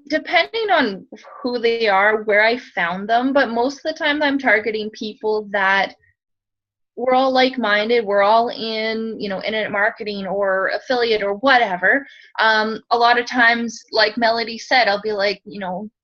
depending on who they are, where I found them, but most of the time I'm targeting people that we're all like-minded, we're all in, internet marketing or affiliate or whatever. A lot of times, like Melody said, I'll be like,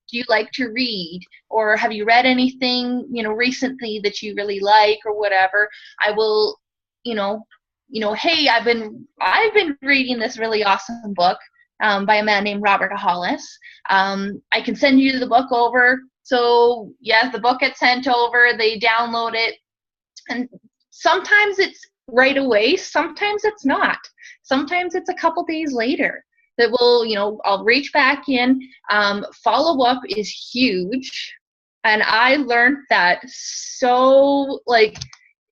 do you like to read? Or have you read anything, recently that you really like or whatever? I will, hey, I've been reading this really awesome book by a man named Robert Hollis. I can send you the book over. So yes, the book gets sent over, they download it, and sometimes it's right away, sometimes it's not. Sometimes it's a couple days later that will, I'll reach back in. Follow up is huge. And I learned that so,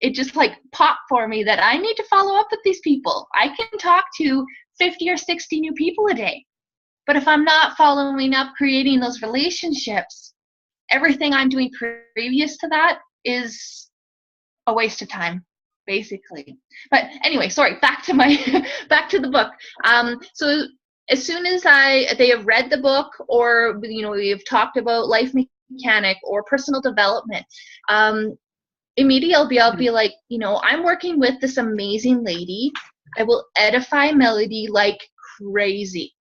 it just popped for me that I need to follow up with these people. I can talk to 50 or 60 new people a day. But if I'm not following up, creating those relationships, everything I'm doing previous to that is a waste of time, basically. But anyway, sorry, back to the book. So as soon as they have read the book, or we've talked about life mechanic or personal development, immediately I'll be like, I'm working with this amazing lady. I will edify Melody like crazy.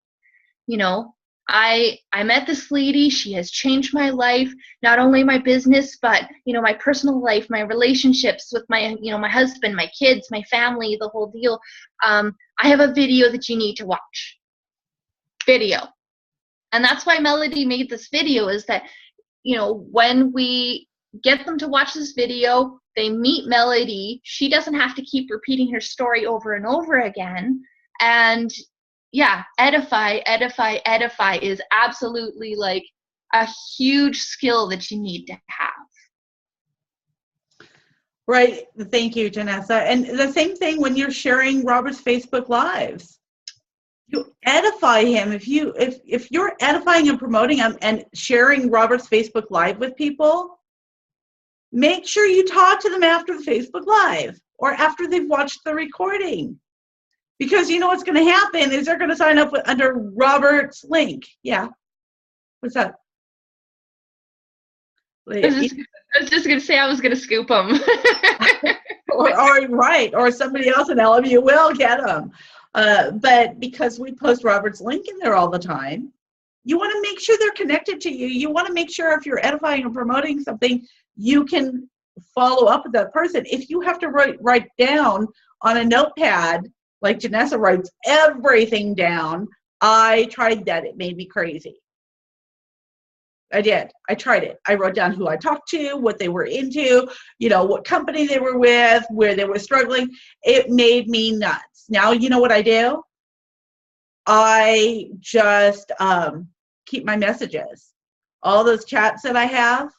I met this lady. She has changed my life, not only my business, but, my personal life, my relationships with my, my husband, my kids, my family, the whole deal. I have a video that you need to watch. Video. And that's why Melody made this video, is that, when we get them to watch this video, they meet Melody. She doesn't have to keep repeating her story over and over again. And yeah, edify is absolutely a huge skill that you need to have.
Right. Thank you, Janessa. And the same thing when you're sharing Robert's Facebook Lives. You edify him. If you're edifying and promoting him and sharing Robert's Facebook Live with people, make sure you talk to them after the Facebook Live or after they've watched the recording. Because what's going to happen is they're going to sign up under Robert's link. Yeah. What's up?
I was just going to say I was going to scoop them.
or somebody else in LMU will get them. But because we post Robert's link in there all the time, you want to make sure they're connected to you. You want to make sure if you're edifying or promoting something, you can follow up with that person. If you have to write down on a notepad, like Janessa writes everything down, I tried that. It made me crazy. I did. I tried it. I wrote down who I talked to, what they were into, what company they were with, where they were struggling. It made me nuts. Now, you know what I do? I just keep my messages. All those chats that I have,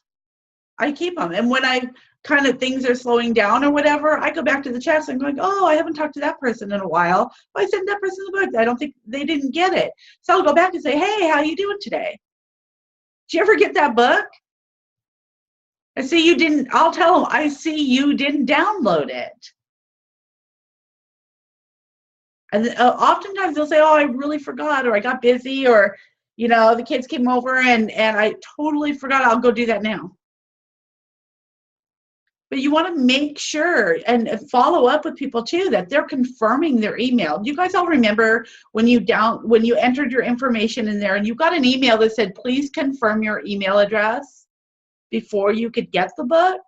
I keep them. And when I kind of things are slowing down or whatever, I go back to the chats and go like, oh, I haven't talked to that person in a while. I sent that person the book. I don't think they didn't get it. So I'll go back and say, hey, how you doing today? Did you ever get that book? I see you didn't, I'll tell them, I see you didn't download it. And oftentimes they'll say, oh, I really forgot, or I got busy, or, you know, the kids came over and I totally forgot. I'll go do that now. But you want to make sure and follow up with people too, that they're confirming their email. Do you guys all remember when you entered your information in there and you got an email that said, please confirm your email address before you could get the book?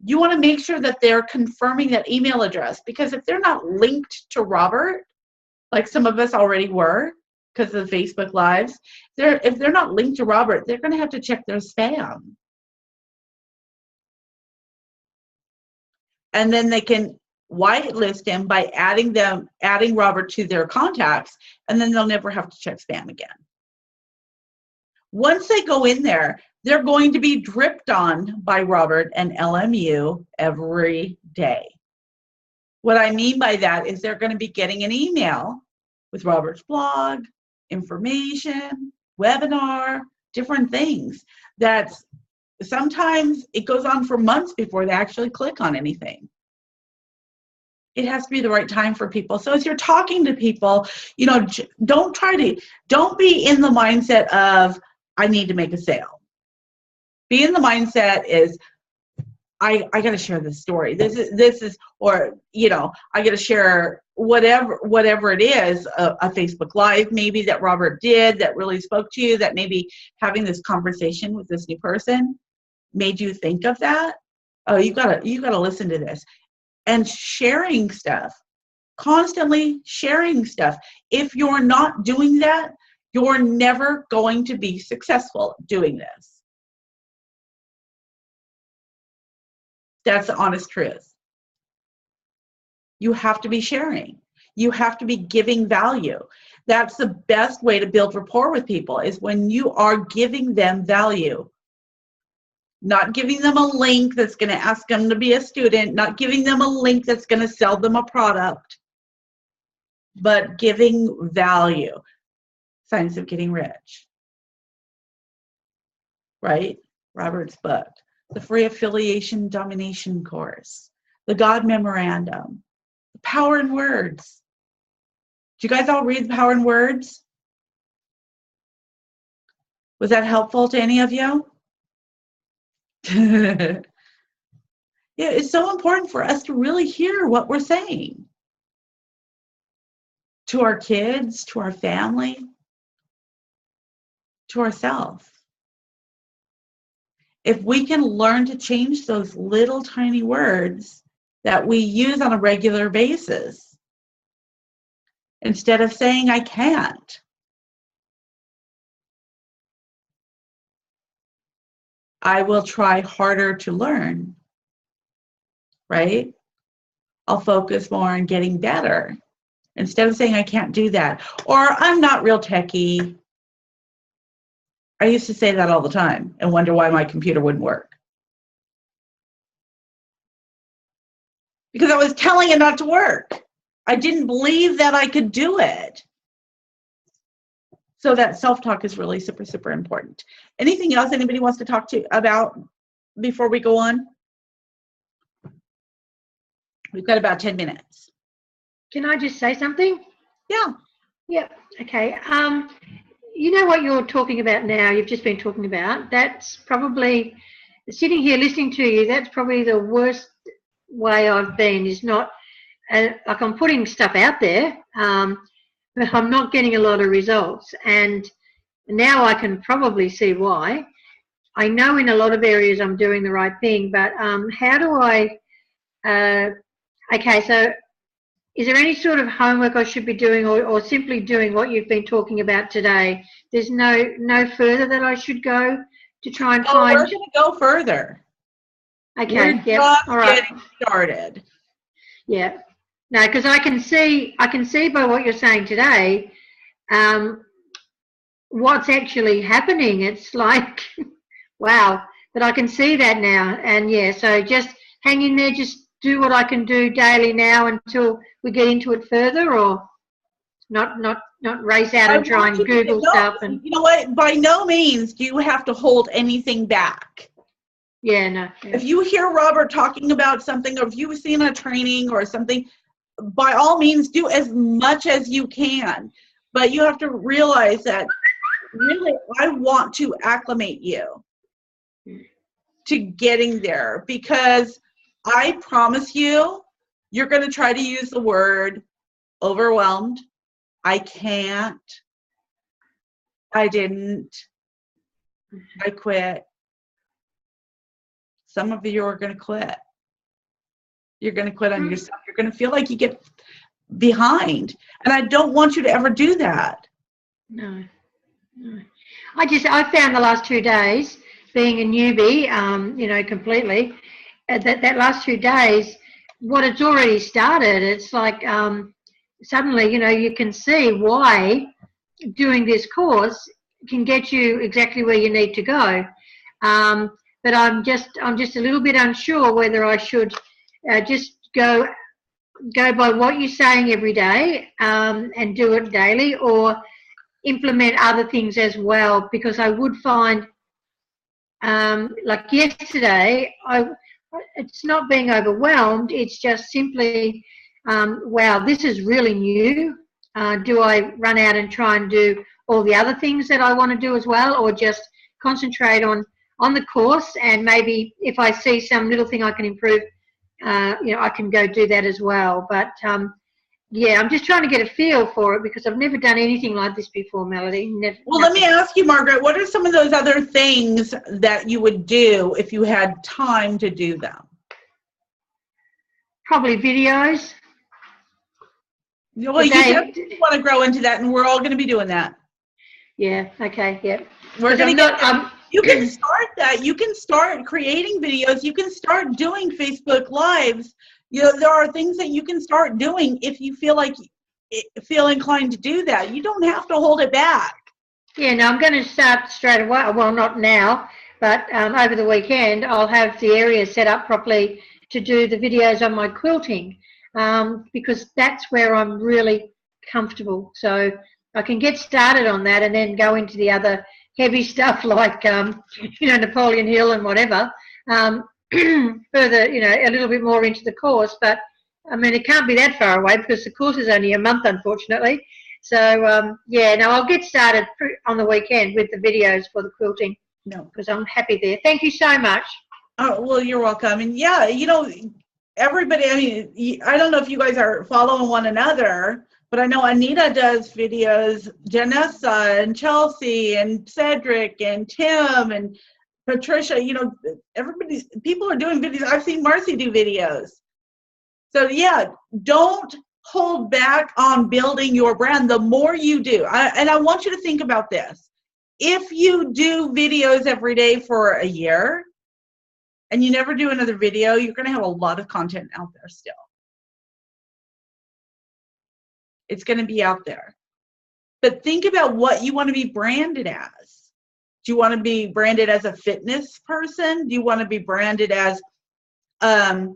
You want to make sure that they're confirming that email address, because if they're not linked to Robert, like some of us already were because of Facebook Lives, if they're not linked to Robert, they're going to have to check their spam. And then they can whitelist him by adding Robert to their contacts, and then they'll never have to check spam again. Once they go in there, they're going to be dripped on by Robert and LMU every day. What I mean by that is they're going to be getting an email with Robert's blog, information, webinar, different things. That's sometimes it goes on for months before they actually click on anything. It has to be the right time for people. So as you're talking to people, you know, don't be in the mindset of, I need to make a sale. Be in the mindset is, I got to share this story. This is, or, you know, I got to share whatever it is, a Facebook Live maybe that Robert did that really spoke to you, that maybe having this conversation with this new person made you think of that. Oh, you gotta listen to this. And sharing stuff, constantly sharing stuff. If you're not doing that, you're never going to be successful doing this. That's the honest truth. You have to be sharing. You have to be giving value. That's the best way to build rapport with people, is when you are giving them value. Not giving them a link that's going to ask them to be a student, not giving them a link that's going to sell them a product, but giving value. Signs of Getting Rich. Right? Robert's book. The Free Affiliation Domination Course. The God Memorandum. The Power in Words. Did you guys all read The Power in Words? Was that helpful to any of you? Yeah, it's so important for us to really hear what we're saying to our kids, to our family, to ourselves. If we can learn to change those little tiny words that we use on a regular basis, instead of saying I can't, I will try harder to learn, right? I'll focus more on getting better instead of saying I can't do that, or I'm not real techie. I used to say that all the time and wonder why my computer wouldn't work. Because I was telling it not to work. I didn't believe that I could do it. So that self-talk is really super, super important. Anything else anybody wants to talk to about before we go on? We've got about 10 minutes.
Can I just say something?
Yeah.
Yeah. Okay. You know what you're talking about now, you've just been talking about, that's probably, sitting here listening to you, that's probably the worst way I've been, is not, like I'm putting stuff out there, but I'm not getting a lot of results. And now I can probably see why. I know in a lot of areas I'm doing the right thing, but how do I, okay, so is there any sort of homework I should be doing, or simply doing what you've been talking about today? There's no further that I should go to try and find?
We're going to go further.
Okay,
we're
yeah,
just
all right.
getting started.
Yeah, no, because I can see by what you're saying today, what's actually happening. It's like, wow, but I can see that now. And yeah, so just hang in there, just do what I can do daily now until we get into it further, or not race out and try and Google stuff. And
you know what? By no means do you have to hold anything back.
yeah, no. Yeah.
If you hear Robert talking about something, or if you've seen a training or something, by all means do as much as you can. But you have to realize that really I want to acclimate you to getting there, because I promise you, you're going to try to use the word overwhelmed. I can't. I didn't. I quit. Some of you are going to quit. You're going to quit on yourself. You're going to feel like you get behind. And I don't want you to ever do that.
No. I found the last 2 days, being a newbie, completely, that last 2 days, what it's already started, it's like suddenly, you can see why doing this course can get you exactly where you need to go. But I'm just a little bit unsure whether I should just go by what you're saying every day and do it daily, or implement other things as well, because I would find, like yesterday, it's not being overwhelmed, it's just simply, wow, this is really new. Do I run out and try and do all the other things that I want to do as well, or just concentrate on the course, and maybe if I see some little thing I can improve, I can go do that as well. But yeah, I'm just trying to get a feel for it, because I've never done anything like this before, Melody.
Well, let me ask you, Margaret, what are some of those other things that you would do if you had time to do them?
Probably videos.
Well, you definitely want to grow into that, and we're all going to be doing that.
Yeah, okay, yeah.
We're going to you can start that. You can start creating videos. You can start doing Facebook Lives. There are things that you can start doing if you feel inclined to do that. You don't have to hold it back.
Yeah, no, I'm going to start straight away. Well, not now, but over the weekend, I'll have the area set up properly to do the videos on my quilting, because that's where I'm really comfortable. So I can get started on that and then go into the other heavy stuff like, Napoleon Hill and whatever, further, a little bit more into the course. But, I mean, it can't be that far away, because the course is only a month, unfortunately. So, yeah, no, I'll get started on the weekend with the videos for the quilting. No, because I'm happy there. Thank you so much.
Oh, well, you're welcome. And, yeah, everybody, I mean, I don't know if you guys are following one another, but I know Anita does videos, Janessa and Chelsea and Cedric and Tim and Patricia, people are doing videos. I've seen Marcy do videos. So yeah, don't hold back on building your brand. The more you do, and I want you to think about this. If you do videos every day for a year and you never do another video, you're going to have a lot of content out there still. It's going to be out there. But think about what you want to be branded as. Do you want to be branded as a fitness person? Do you want to be branded as a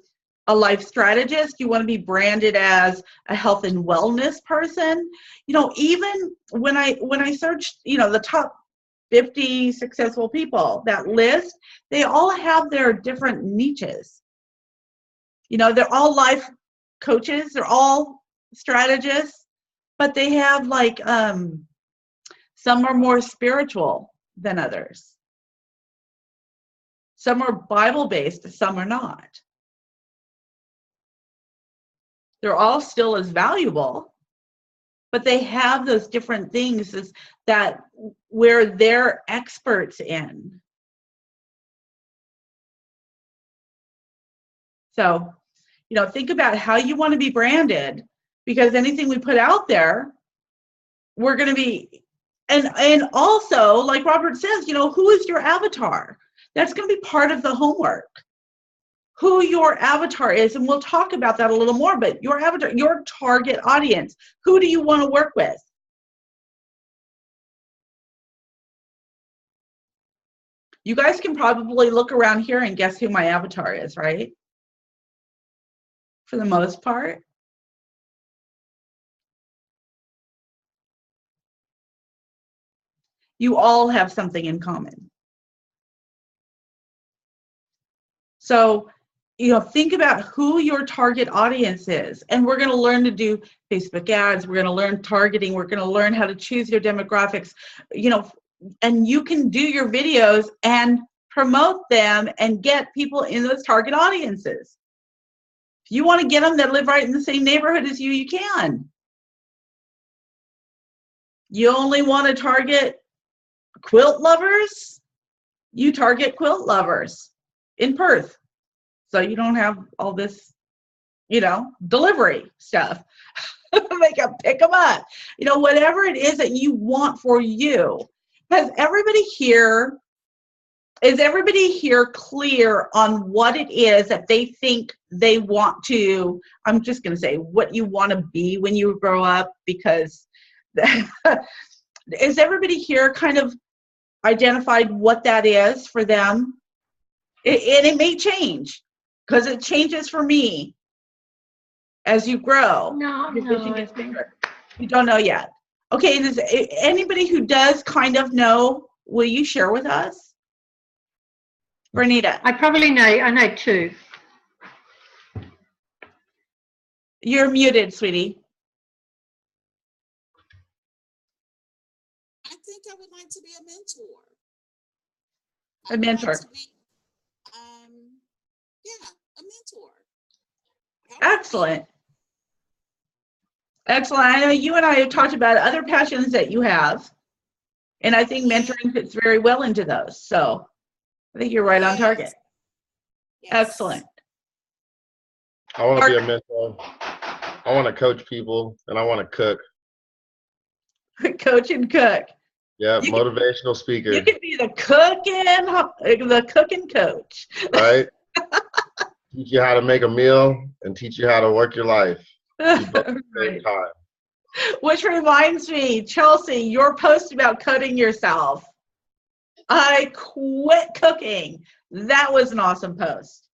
life strategist? Do you want to be branded as a health and wellness person? Even when I searched, the top 50 successful people, that list, they all have their different niches. They're all life coaches, they're all strategists, but they have some are more spiritual than others. Some are Bible-based, some are not. They're all still as valuable, but they have those different things that where they're experts in. So, think about how you want to be branded, because anything we put out there, we're going to be, and also, like Robert says, who is your avatar? That's going to be part of the homework. Who your avatar is, and we'll talk about that a little more, but your avatar, your target audience, who do you want to work with? You guys can probably look around here and guess who my avatar is, right? For the most part. You all have something in common. So, think about who your target audience is. And we're going to learn to do Facebook ads. We're going to learn targeting. We're going to learn how to choose your demographics, and you can do your videos and promote them and get people in those target audiences. If you want to get them that live right in the same neighborhood as you, you can. You only want to target quilt lovers, you target quilt lovers in Perth. So you don't have all this, delivery stuff. They can pick them up. Whatever it is that you want for you. Is everybody here clear on what it is that they think they want to, I'm just going to say what you want to be when you grow up, because is everybody here kind of identified what that is for them? And it may change, because it changes for me as you grow.
No.
You don't know yet. Okay, does anybody who does kind of know, will you share with us? Bernita.
I know two.
You're muted, sweetie.
I think I would like to be a mentor.
A mentor.
A mentor.
Excellent. Excellent. I know you and I have talked about other passions that you have, and I think mentoring fits very well into those. So I think you're right on target.
Yes.
Excellent.
I want to be a mentor. I want to coach people, and I want to cook.
Coach and cook.
Yeah,
You
motivational speaker.
You can be the cooking coach.
Right? Teach you how to make a meal and teach you how to work your life. At the same time.
Which reminds me, Chelsea, your post about cutting yourself. I quit cooking. That was an awesome post.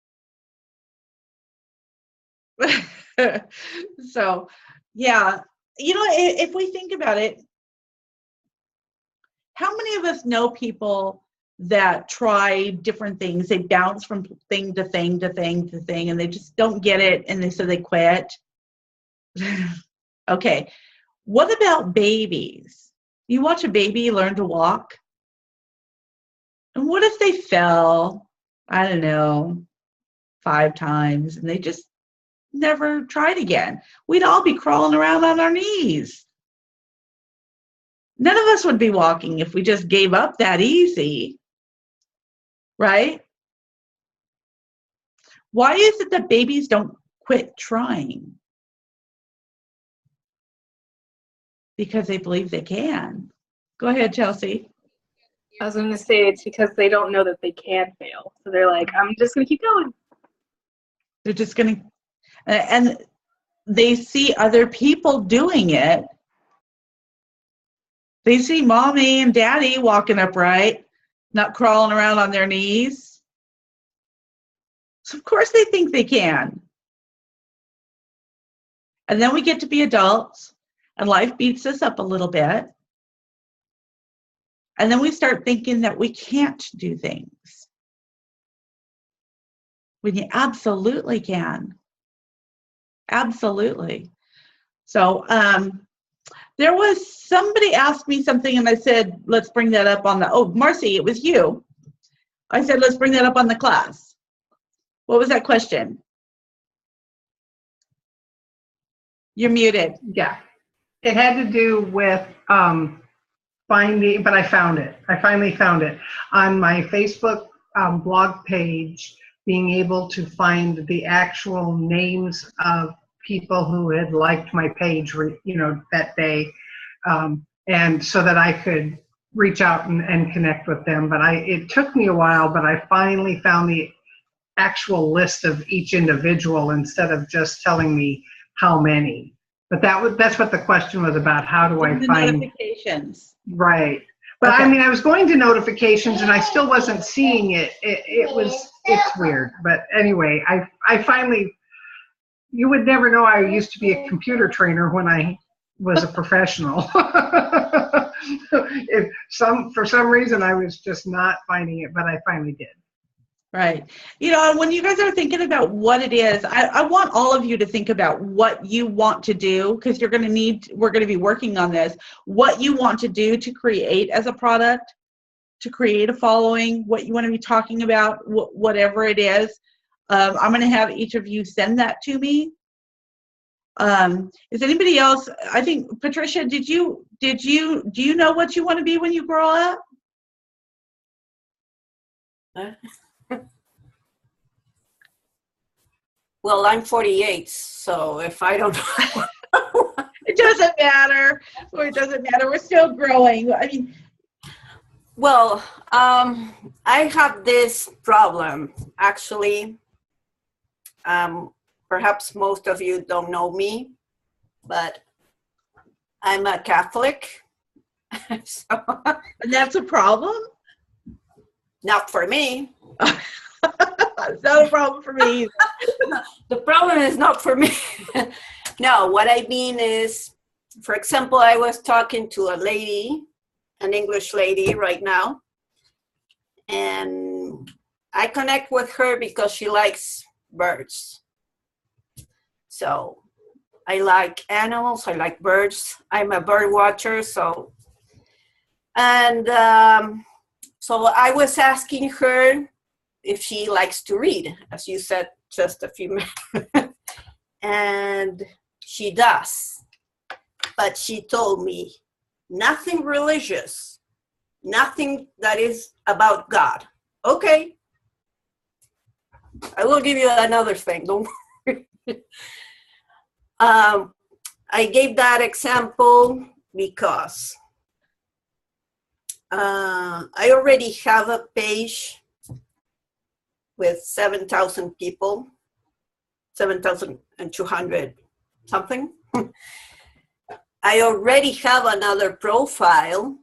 So, yeah, if we think about it, how many of us know people that try different things? They bounce from thing to thing to thing to thing, and they just don't get it, and so they quit. Okay, what about babies? You watch a baby learn to walk, and what if they fell, I don't know, 5 times, and they just never tried again? We'd all be crawling around on our knees. None of us would be walking if we just gave up that easy, right? Why is it that babies don't quit trying? Because they believe they can. Go ahead, Chelsea.
I was going to say it's because they don't know that they can fail. So they're like, I'm just going to keep going.
They're just going to, and they see other people doing it. They see mommy and daddy walking upright, not crawling around on their knees. So of course they think they can. And then we get to be adults, and life beats us up a little bit. And then we start thinking that we can't do things, when you absolutely can. Absolutely. So there was somebody asked me something, and I said, let's bring that up on the, Marcy, it was you. I said, let's bring that up on the class. What was that question? You're muted.
Yeah. It had to do with finding, but I found it. I finally found it. On my Facebook blog page, being able to find the actual names of people who had liked my page, that day, and so that I could reach out and connect with them. But it took me a while, but I finally found the actual list of each individual instead of just telling me how many. But that's what the question was about. How do I
The
find
notifications?
Right. But
Okay.
I mean, I was going to notifications and I still wasn't seeing it. It's weird. But anyway, I finally, you would never know I used to be a computer trainer when I was a professional. For some reason I was just not finding it, but I finally did.
Right. You know, when you guys are thinking about what it is, I want all of you to think about what you want to do, because we're going to be working on this, what you want to do to create as a product, to create a following, what you want to be talking about, whatever it is. I'm going to have each of you send that to me. Is anybody else, I think, Patricia, do you know what you want to be when you grow up?
Well, I'm 48, so if I don't know.
It doesn't matter. Or it doesn't matter. We're still growing. I mean,
Well, I have this problem, actually. Perhaps most of you don't know me, but I'm a Catholic. So,
and that's a problem?
not for me.
It's not a problem for me either.
The problem is not for me. No, what I mean is, for example, I was talking to a lady, an English lady right now, and I connect with her because she likes birds. So I like animals, I like birds. I'm a bird watcher, so. And so I was asking her if she likes to read, as you said just a few minutes. And she does. But she told me nothing religious, nothing that is about God. Okay. I will give you another thing, don't worry. I gave that example because I already have a page with 7,000 people, 7,200 something. I already have another profile,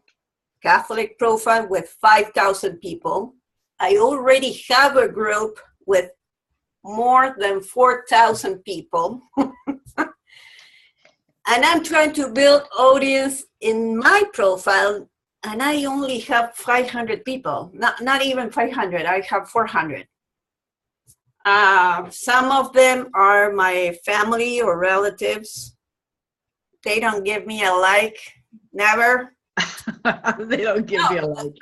Catholic profile with 5,000 people. I already have a group with more than 4,000 people. And I'm trying to build audience in my profile, and I only have 500 people. Not even 500, I have 400. Some of them are my family or relatives. They don't give me a like, never.
They don't give me a like.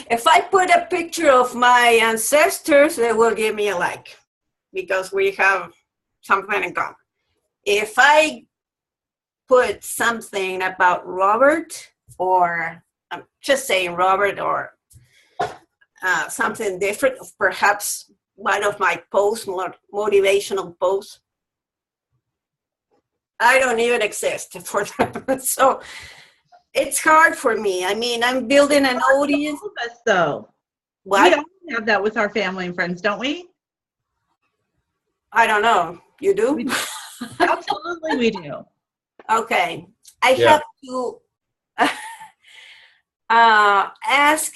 If I put a picture of my ancestors, they will give me a like because we have something in common. If I put something about Robert, or I'm just saying Robert, or something different, perhaps one of my posts, more motivational posts, I don't even exist for them. So it's hard for me. I mean, I'm building an audience.
Though.
What?
We all have that with our family and friends, don't we?
I don't know. You do?
We do. Absolutely, we do.
Okay. I have to ask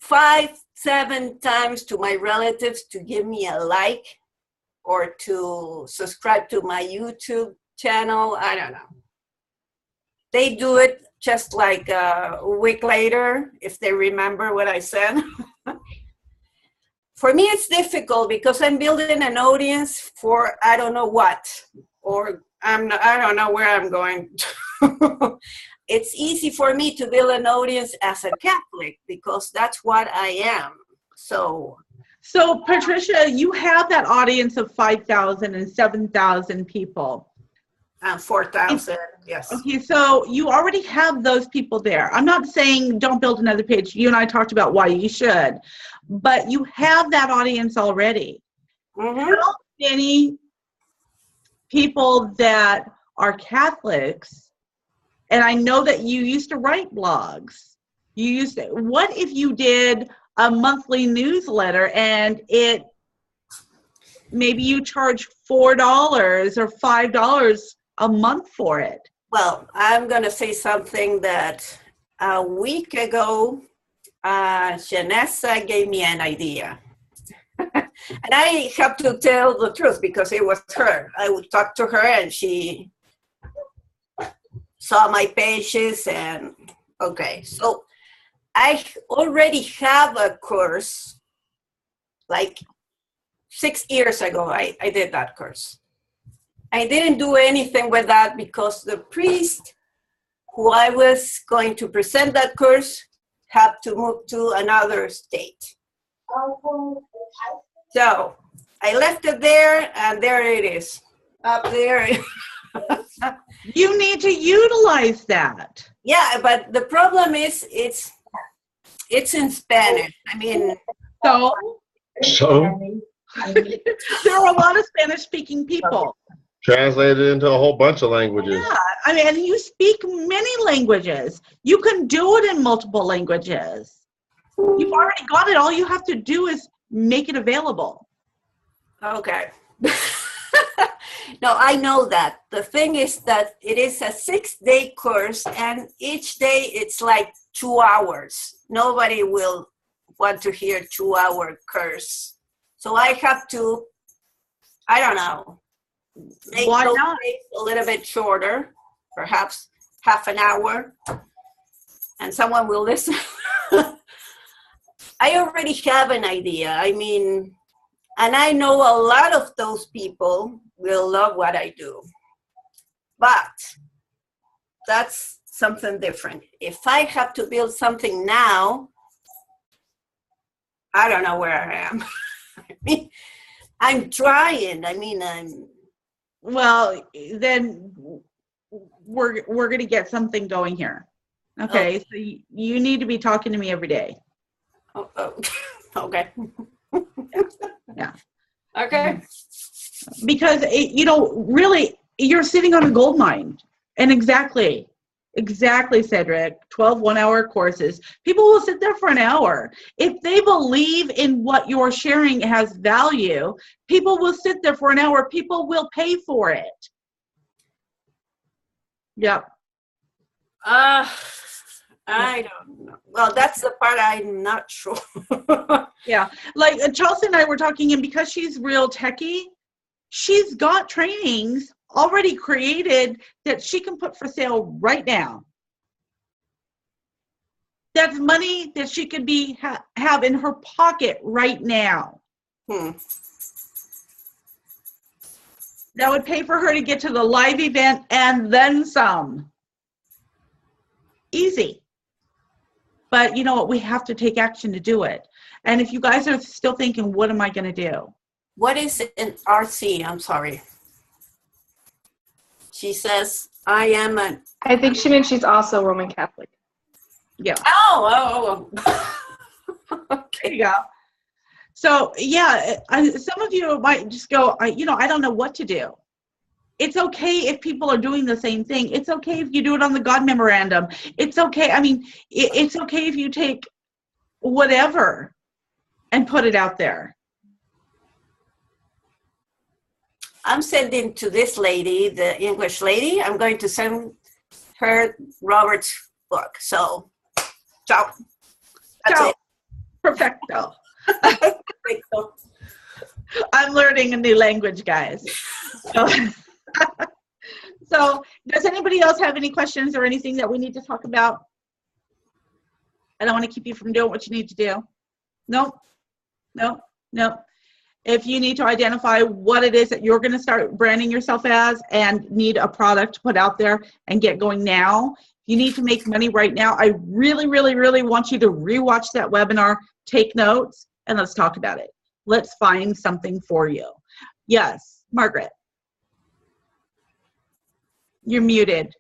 5-7 times to my relatives to give me a like or to subscribe to my YouTube channel. I don't know. They do it just like a week later if they remember what I said. For me, it's difficult because I'm building an audience for I don't know what, or I don't know where I'm going. It's easy for me to build an audience as a Catholic because that's what I am. So
Patricia, you have that audience of 5,000 and 7,000 people.
4,000, yes.
Okay, so you already have those people there. I'm not saying don't build another page. You and I talked about why you should, but you have that audience already.
Mm-hmm.
How many people that are Catholics, and I know that you used to write blogs. What if you did a monthly newsletter and maybe you charge $4 or $5 a month for it?
Well, I'm going to say something that a week ago, Janessa gave me an idea. And I have to tell the truth because it was her. I would talk to her and she saw my pages and okay. So I already have a course, like 6 years ago, I did that course. I didn't do anything with that because the priest who I was going to present that course had to move to another state. So I left it there and there it is, up there.
You need to utilize that.
Yeah, but the problem is it's in Spanish. I mean,
So
So
there are a lot of Spanish-speaking people.
translated into a whole bunch of languages.
Yeah, I mean, and you speak many languages. You can do it in multiple languages. You've already got it. All you have to do is make it available.
okay. No, I know that. The thing is that it is a 6-day course and each day it's like 2 hours. Nobody will want to hear 2-hour course. So I have to, I don't know, make
Why
those
not?
days a little bit shorter, perhaps half an hour, and someone will listen. I already have an idea. I mean, and I know a lot of those people will love what I do. But that's something different. If I have to build something now, I don't know where I am. I mean, I'm trying. I mean,
Well, then we're going to get something going here. Okay, so you need to be talking to me every day.
okay.
Yeah.
Okay.
Because, really, you're sitting on a gold mine. And exactly, Cedric, 12 one-hour courses. People will sit there for an hour. If they believe in what you're sharing has value, people will sit there for an hour. People will pay for it. Yep.
I don't know. Well, that's the part I'm not sure.
Yeah. Like Chelsea and I were talking, and because she's real techie, she's got trainings already created that she can put for sale right now. That's money that she could be have in her pocket right now. That would pay for her to get to the live event and then some. Easy. But you know what? We have to take action to do it. And if you guys are still thinking, what am I going to do?
What is an RC? I'm sorry. She says, I am an...
I think she means she's also Roman Catholic.
Yeah.
Oh.
There you go. So, yeah, some of you might just go, I don't know what to do. It's okay if people are doing the same thing. It's okay if you do it on the God Memorandum. It's okay. I mean, it's okay if you take whatever and put it out there.
I'm sending to this lady, the English lady, I'm going to send her Robert's book. So, ciao. That's
Ciao.
it.
Perfecto. I'm learning a new language, guys. So, does anybody else have any questions or anything that we need to talk about? I don't want to keep you from doing what you need to do. Nope. If you need to identify what it is that you're going to start branding yourself as and need a product to put out there and get going now, you need to make money right now. I really, really, really want you to rewatch that webinar, take notes, and let's talk about it. Let's find something for you. Yes, Margaret. You're muted.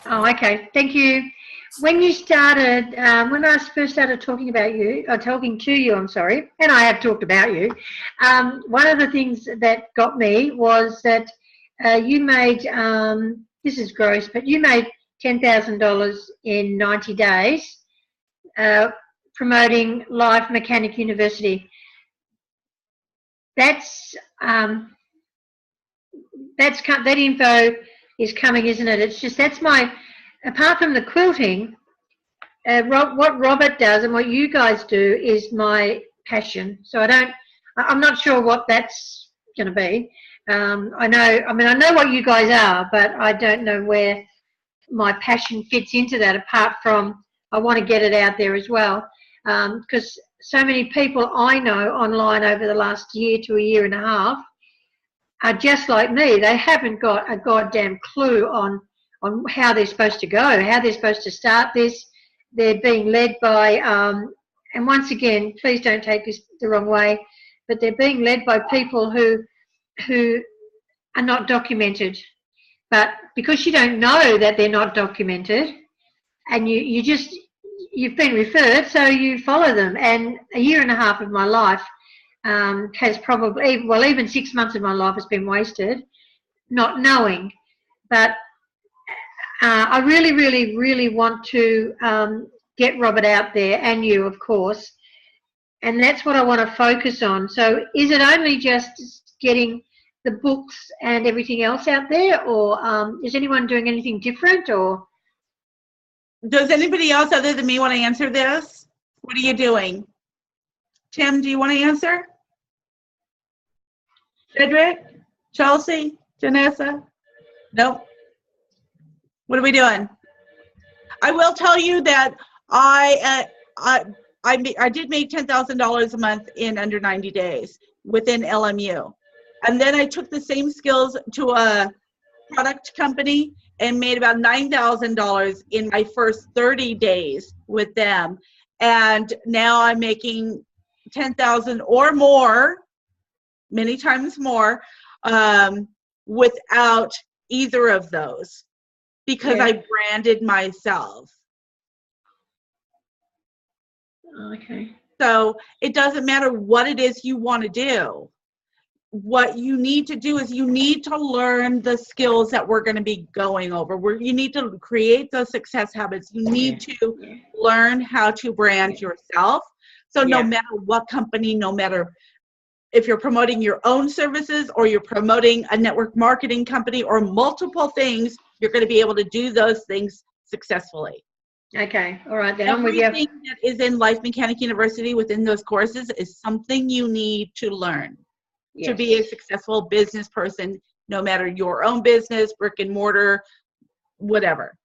Oh, okay. Thank you. When you started, when I first started talking about you, or talking to you, I'm sorry, and I have talked about you, one of the things that got me was that you made, this is gross, but you made $10,000 in 90 days promoting Live Mechanic University. That's that info is coming, isn't it? It's just that's my, apart from the quilting, what Robert does and what you guys do is my passion. So I'm not sure what that's going to be. I know what you guys are, but I don't know where my passion fits into that, apart from I want to get it out there as well. Because so many people I know online over the last year to a year and a half are just like me. They haven't got a goddamn clue on how they're supposed to go, how they're supposed to start this. They're being led by, and once again, please don't take this the wrong way, but they're being led by people who are not documented. But because you don't know that they're not documented, and you've been referred, so you follow them. And a year and a half of my life has probably, well, even 6 months of my life has been wasted not knowing. But I really, really, really want to get Robert out there, and you, of course, and that's what I want to focus on. So is it only just getting the books and everything else out there, or is anyone doing anything different? Or
does anybody else other than me want to answer this? What are you doing? Tim, do you want to answer? Cedric? Chelsea? Janessa? Nope. What are we doing? I will tell you that I did make $10,000 a month in under 90 days within LMU. And then I took the same skills to a product company and made about $9,000 in my first 30 days with them. And now I'm making $10,000 or more, many times more, without either of those, because I branded myself.
Okay.
So it doesn't matter what it is you want to do. What you need to do is you need to learn the skills that we're going to be going over. You need to create those success habits. You need to learn how to brand yourself. So no matter what company, no matter if you're promoting your own services or you're promoting a network marketing company or multiple things, you're going to be able to do those things successfully.
Okay. All right. Then I'm with you.
Everything that is in Life Mechanic University within those courses is something you need to learn.
Yes.
To be a successful business person, no matter your own business, brick and mortar, whatever.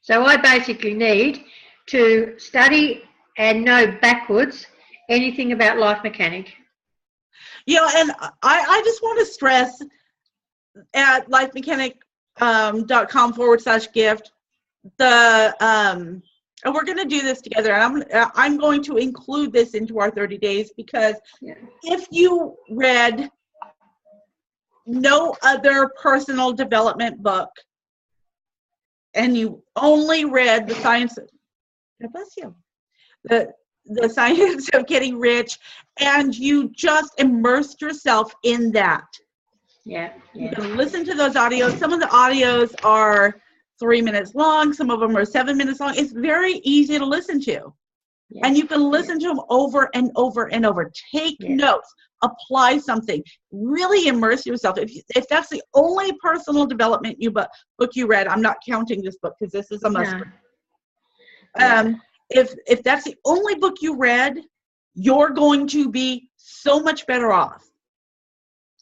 So I basically need to study and know backwards anything about Life Mechanic.
You know, and I just want to stress at lifemechanic.com/gift, and we're going to do this together. And I'm going to include this into our 30 days because if you read no other personal development book and you only read the science, God bless you, the science of getting rich, and you just immersed yourself in that. You can listen to those audios. Some of the audios are 3 minutes long, some of them are 7 minutes long. It's very easy to listen to. And you can listen to them over and over and over. Take notes, apply something, really immerse yourself. If that's the only personal development book you read, I'm not counting this book because this is a must read. If that's the only book you read, you're going to be so much better off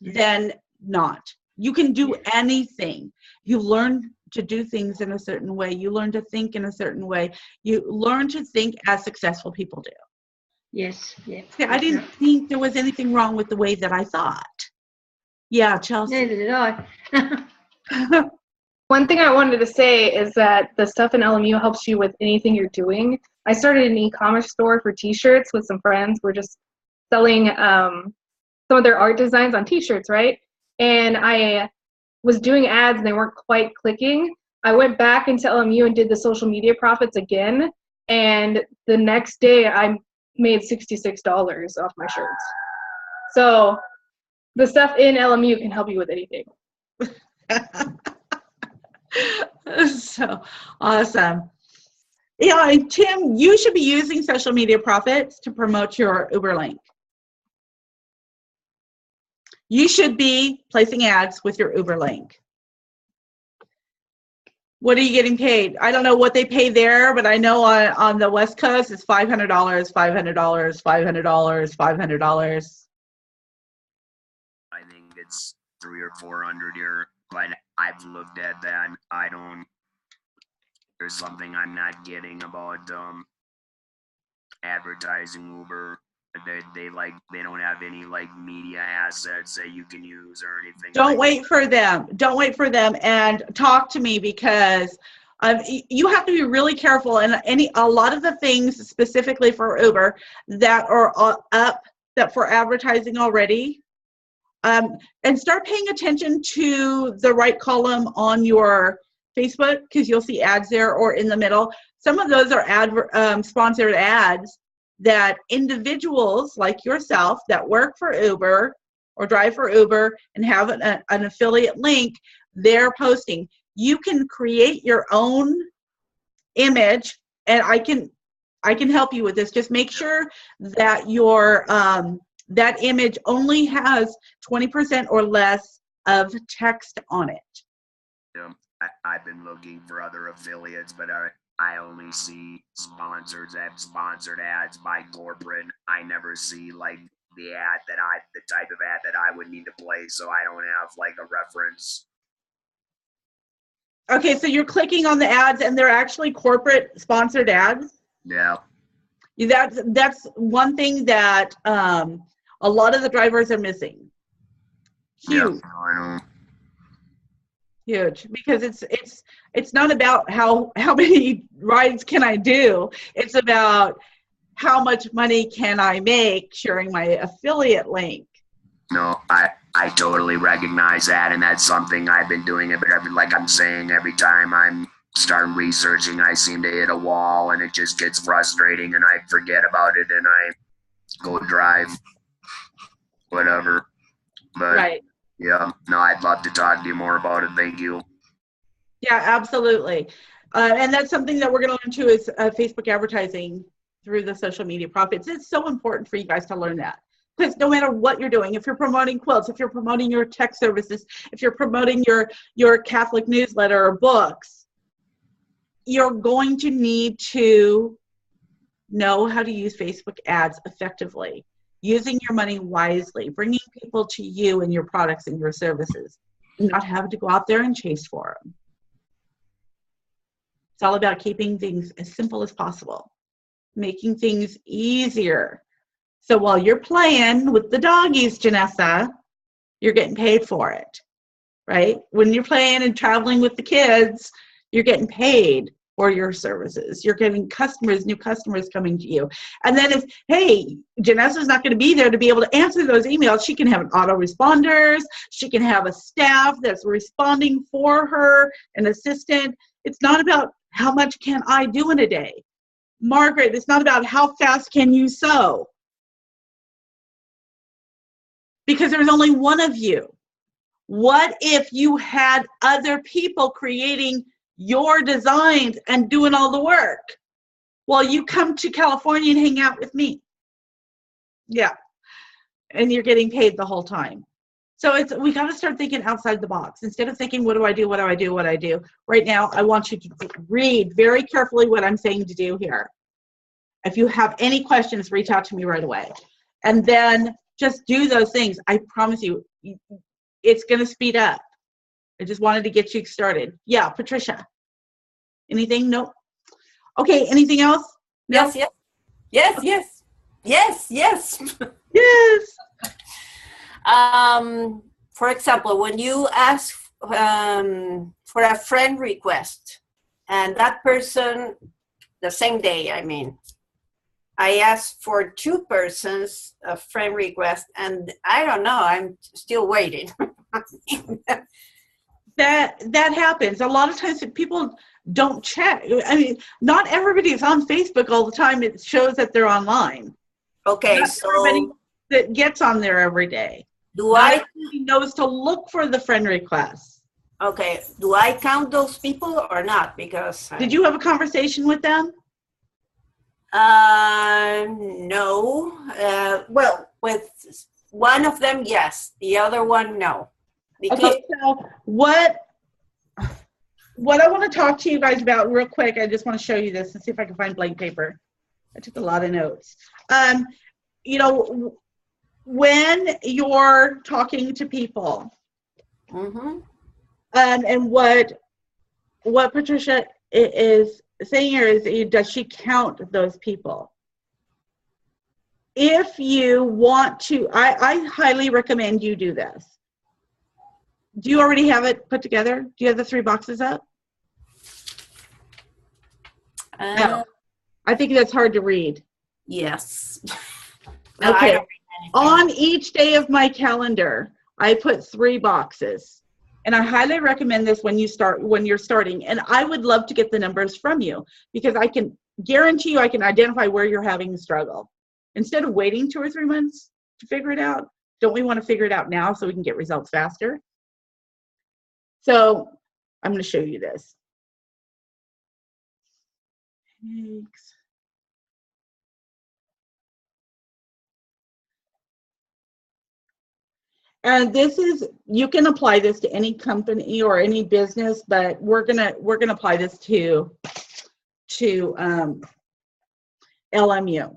than not. You can do anything. You learn to do things in a certain way. You learn to think in a certain way. You learn to think as successful people do.
Yes.
I didn't think there was anything wrong with the way that I thought. Yeah, Chelsea.
Neither did I.
One thing I wanted to say is that the stuff in LMU helps you with anything you're doing. I started an e-commerce store for t-shirts with some friends. We're just selling some of their art designs on t-shirts, right? And I was doing ads and they weren't quite clicking. I went back into LMU and did the social media profits again. And the next day I made $66 off my shirts. So the stuff in LMU can help you with anything.
So awesome. Yeah, and Tim, you should be using social media profits to promote your Uber link. you should be placing ads with your Uber link. What are you getting paid? I don't know what they pay there, but I know on the West Coast it's $500, $500, $500, $500.
I think it's 300 or 400 here, but I've looked at that. I don't. There's something I'm not getting about advertising Uber. They don't have any like media assets that you can use or anything.
Don't wait for them. Don't wait for them and talk to me, because you have to be really careful. And a lot of the things specifically for Uber that are up that for advertising already, and start paying attention to the right column on your Facebook, because you'll see ads there, or in the middle. Some of those are sponsored ads that individuals like yourself that work for Uber or drive for Uber and have an affiliate link, they're posting. You can create your own image, and I can help you with this. Just make sure that your that image only has 20% or less of text on it.
I've been looking for other affiliates, but I only see sponsored ads by corporate. I never see like the type of ad that I would need to play, so I don't have like a reference.
Okay, so you're clicking on the ads and they're actually corporate sponsored ads?
Yeah.
That's one thing that a lot of the drivers are missing. Huge.
Yeah, I know.
Huge, because it's not about how many rides can I do. It's about how much money can I make sharing my affiliate link.
No, I totally recognize that, and that's something I've been doing. But like I'm saying, every time I'm starting researching, I seem to hit a wall, and it just gets frustrating, and I forget about it, and I go drive whatever. But
right.
Yeah, no, I'd love to talk to you more about it. Thank you.
Yeah, absolutely. And that's something that we're going to learn too, is Facebook advertising through the social media profits. It's so important for you guys to learn that, because no matter what you're doing, if you're promoting quilts, if you're promoting your tech services, if you're promoting your Catholic newsletter or books, you're going to need to know how to use Facebook ads effectively. Using your money wisely, bringing people to you and your products and your services, and not having to go out there and chase for them. It's all about keeping things as simple as possible, making things easier. So while you're playing with the doggies, Janessa, you're getting paid for it, right? When you're playing and traveling with the kids, you're getting paid for your services. You're getting new customers coming to you. And then if, hey, Janessa's not going to be there to be able to answer those emails, she can have an autoresponders, she can have a staff that's responding for her, an assistant. It's not about how much can I do in a day. Margaret, it's not about how fast can you sew. Because there's only one of you. What if you had other people creating your designs and doing all the work while you come to California and hang out with me? Yeah. And you're getting paid the whole time. So we got to start thinking outside the box. Instead of thinking, what do I do? Right now, I want you to read very carefully what I'm saying to do here. If you have any questions, reach out to me right away. And then just do those things. I promise you, it's going to speed up. I just wanted to get you started. Yeah, Patricia. Anything? No? Okay, anything else? No?
Yes.
Yes.
For example, when you ask for a friend request, and that person, the same day, I asked for 2 persons a friend request, and I don't know, I'm still waiting.
That happens. A lot of times people don't check. Not everybody is on Facebook all the time. It shows that they're online.
Okay,
not
so
everybody that gets on there every day. Everybody knows to look for the friend requests.
Okay, do I count those people or not? Because
did you have a conversation with them?
No. Well, with one of them, yes. The other one, no. Because
Okay, so what I want to talk to you guys about real quick, I just want to show you this and see if I can find blank paper. I took a lot of notes. You know, when you're talking to people, and what Patricia is saying here is, does she count those people? If you want to, I highly recommend you do this. Do you already have it put together? Do you have the 3 boxes up? No. I think that's hard to read.
Yes.
Okay. On each day of my calendar, I put 3 boxes. And I highly recommend this when you're starting. And I would love to get the numbers from you, because I can guarantee you I can identify where you're having a struggle. Instead of waiting 2 or 3 months to figure it out, don't we want to figure it out now so we can get results faster? So I'm going to show you this. Thanks. And this is, you can apply this to any company or any business, but we're gonna apply this to LMU.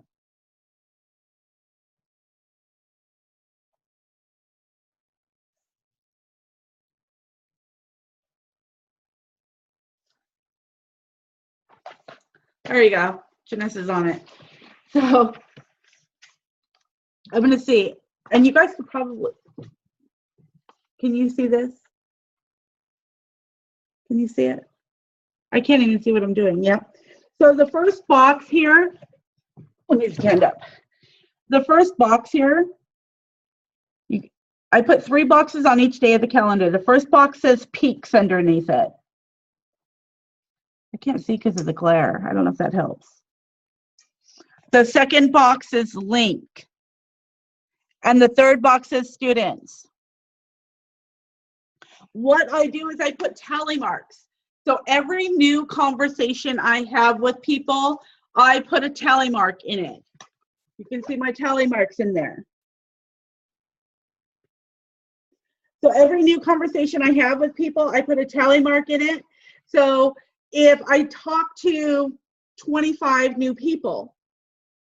There you go. Janessa's on it. So I'm gonna see, and you guys could probably, can you see this? Can you see it? I can't even see what I'm doing. Yep. So the first box here, let me stand up. The first box here, I put 3 boxes on each day of the calendar. The first box says peaks underneath it. I can't see because of the glare. I don't know if that helps. The second box is link. And the third box is students. What I do is I put tally marks. So every new conversation I have with people, I put a tally mark in it. You can see my tally marks in there. So every new conversation I have with people, I put a tally mark in it. So if I talk to 25 new people,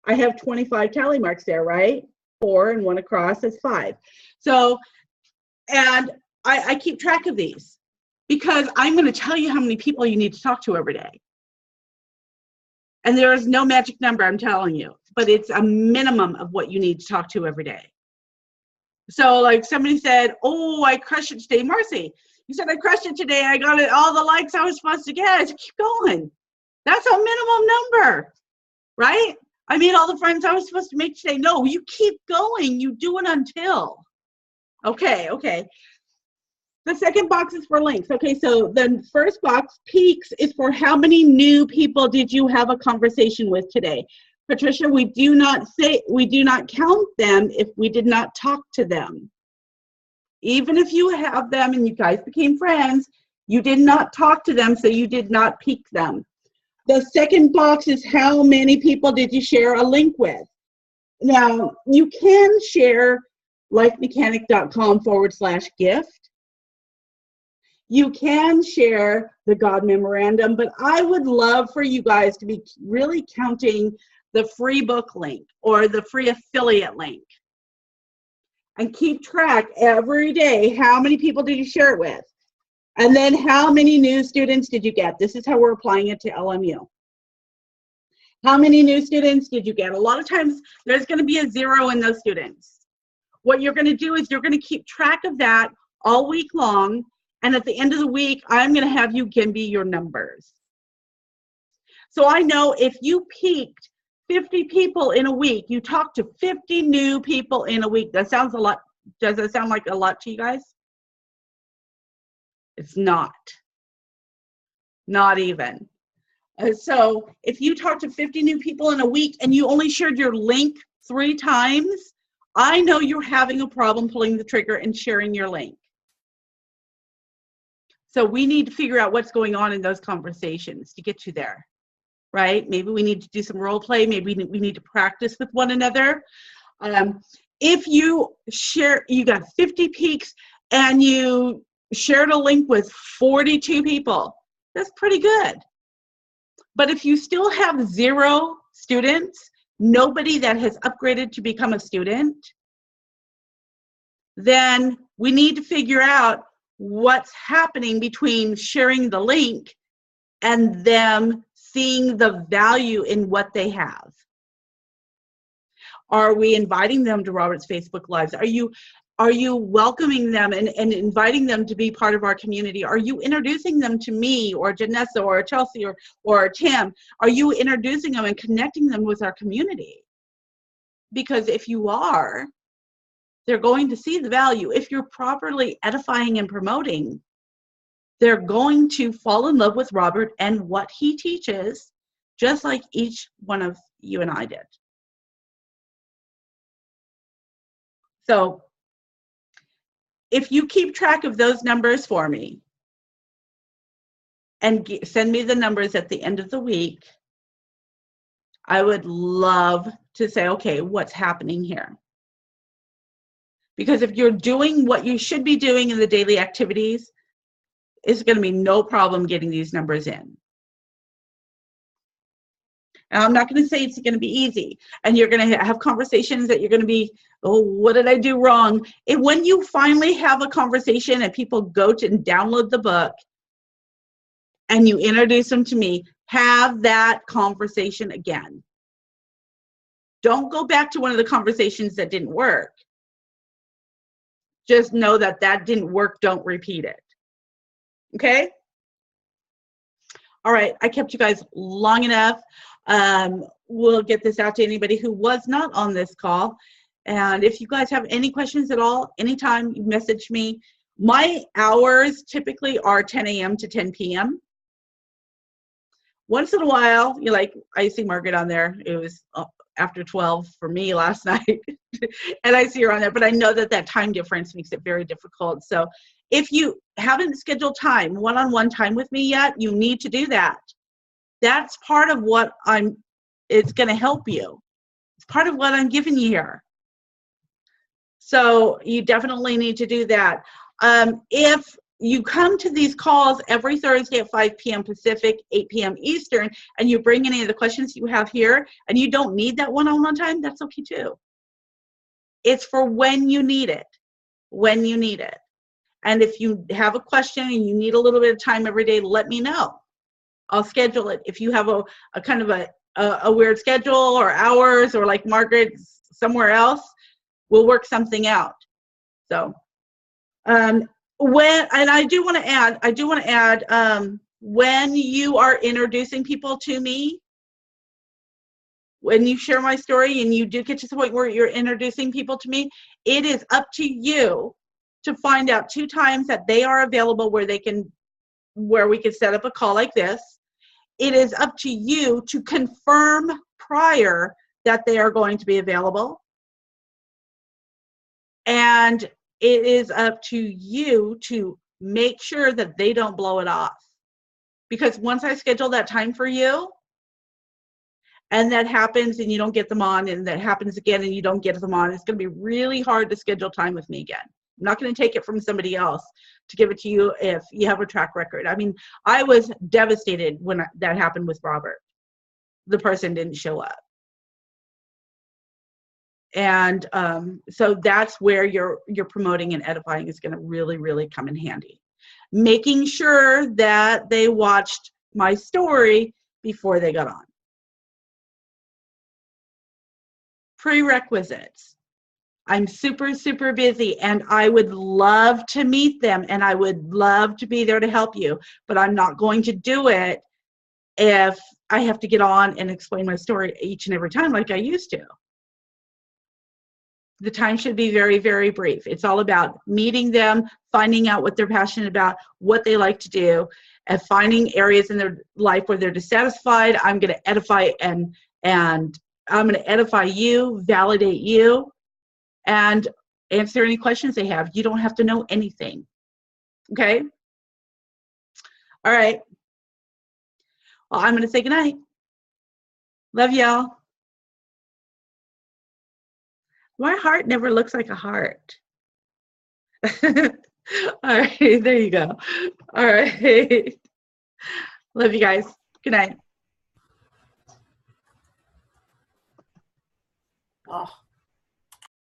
I have 25 tally marks there, right? 4 and 1 across is 5. So, and I keep track of these because I'm going to tell you how many people you need to talk to every day. And there is no magic number, I'm telling you, but it's a minimum of what you need to talk to every day. So like somebody said, oh, I crushed it today. Marcy, you said I crushed it today. I got it, all the likes I was supposed to get. I said, keep going. That's a minimum number, right? I made all the friends I was supposed to make today. No, you keep going. You do it until. Okay. The second box is for links. Okay, so the first box, peaks, is for how many new people did you have a conversation with today? Patricia, we do not count them if we did not talk to them. Even if you have them and you guys became friends, you did not talk to them, so you did not peak them. The second box is how many people did you share a link with? Now, you can share lifemechanic.com/gift. You can share the God Memorandum, but I would love for you guys to be really counting the free book link or the free affiliate link. And keep track every day, how many people did you share it with? And then how many new students did you get? This is how we're applying it to LMU. How many new students did you get? A lot of times there's going to be a 0 in those students. What you're going to do is you're going to keep track of that all week long. And at the end of the week, I'm going to have you give me your numbers. So I know if you peaked 50 people in a week, you talked to 50 new people in a week. That sounds a lot. Does that sound like a lot to you guys? It's not. Not even. So if you talk to 50 new people in a week and you only shared your link 3 times, I know you're having a problem pulling the trigger and sharing your link. So we need to figure out what's going on in those conversations to get you there, right? Maybe we need to do some role play. Maybe we need to practice with one another. if you share, you got 50 peaks and you shared a link with 42 people, that's pretty good. But if you still have 0 students, nobody that has upgraded to become a student, then we need to figure out what's happening between sharing the link and them seeing the value in what they have. Are we inviting them to Robert's Facebook Lives? Are you welcoming them and inviting them to be part of our community? Are you introducing them to me or Janessa or Chelsea or Tim? Are you introducing them and connecting them with our community? Because if you are, they're going to see the value. If you're properly edifying and promoting, they're going to fall in love with Robert and what he teaches, just like each one of you and I did. So if you keep track of those numbers for me and send me the numbers at the end of the week, I would love to say, okay, what's happening here? Because if you're doing what you should be doing in the daily activities, it's going to be no problem getting these numbers in. And I'm not going to say it's going to be easy. And you're going to have conversations that you're going to be, oh, what did I do wrong? And when you finally have a conversation and people go to and download the book and you introduce them to me, have that conversation again. Don't go back to one of the conversations that didn't work. Just know that that didn't work. Don't repeat it. Okay? All right, I kept you guys long enough. We'll get this out to anybody who was not on this call. And if you guys have any questions at all, anytime you message me. My hours typically are 10 a.m. to 10 p.m. Once in a while, you like, I see Margaret on there. It was after 12 for me last night. And I see her on there, but I know that that time difference makes it very difficult. So if you haven't scheduled time, one-on-one time with me yet, you need to do that. That's part of what it's going to help you. It's part of what I'm giving you here. So you definitely need to do that. If you come to these calls every Thursday at 5 p.m. Pacific, 8 p.m. Eastern, and you bring any of the questions you have here, and you don't need that one-on-one time, that's okay too. It's for when you need it, when you need it. And if you have a question and you need a little bit of time every day, let me know. I'll schedule it. If you have a kind of a weird schedule or hours, or like Margaret somewhere else, we'll work something out. So, and I do want to add, when you are introducing people to me, when you share my story and you do get to the point where you're introducing people to me, it is up to you to find out 2 times that they are available where we can set up a call like this. It is up to you to confirm prior that they are going to be available. And it is up to you to make sure that they don't blow it off. Because once I schedule that time for you, and that happens and you don't get them on, and that happens again and you don't get them on, it's going to be really hard to schedule time with me again. I'm not going to take it from somebody else to give it to you if you have a track record. I mean, I was devastated when that happened with Robert. The person didn't show up. And so that's where your promoting and edifying is going to really, really come in handy. Making sure that they watched my story before they got on. Prerequisites. I'm super, super busy, and I would love to meet them, and I would love to be there to help you, but I'm not going to do it if I have to get on and explain my story each and every time like I used to. The time should be very, very brief. It's all about meeting them, finding out what they're passionate about, what they like to do, and finding areas in their life where they're dissatisfied. I'm going to edify and I'm going to edify you, validate you, and answer any questions they have. You don't have to know anything. Okay? All right. Well, I'm going to say goodnight. Love y'all. My heart never looks like a heart. All right, there you go. All right. Love you guys. Good night.
Oh.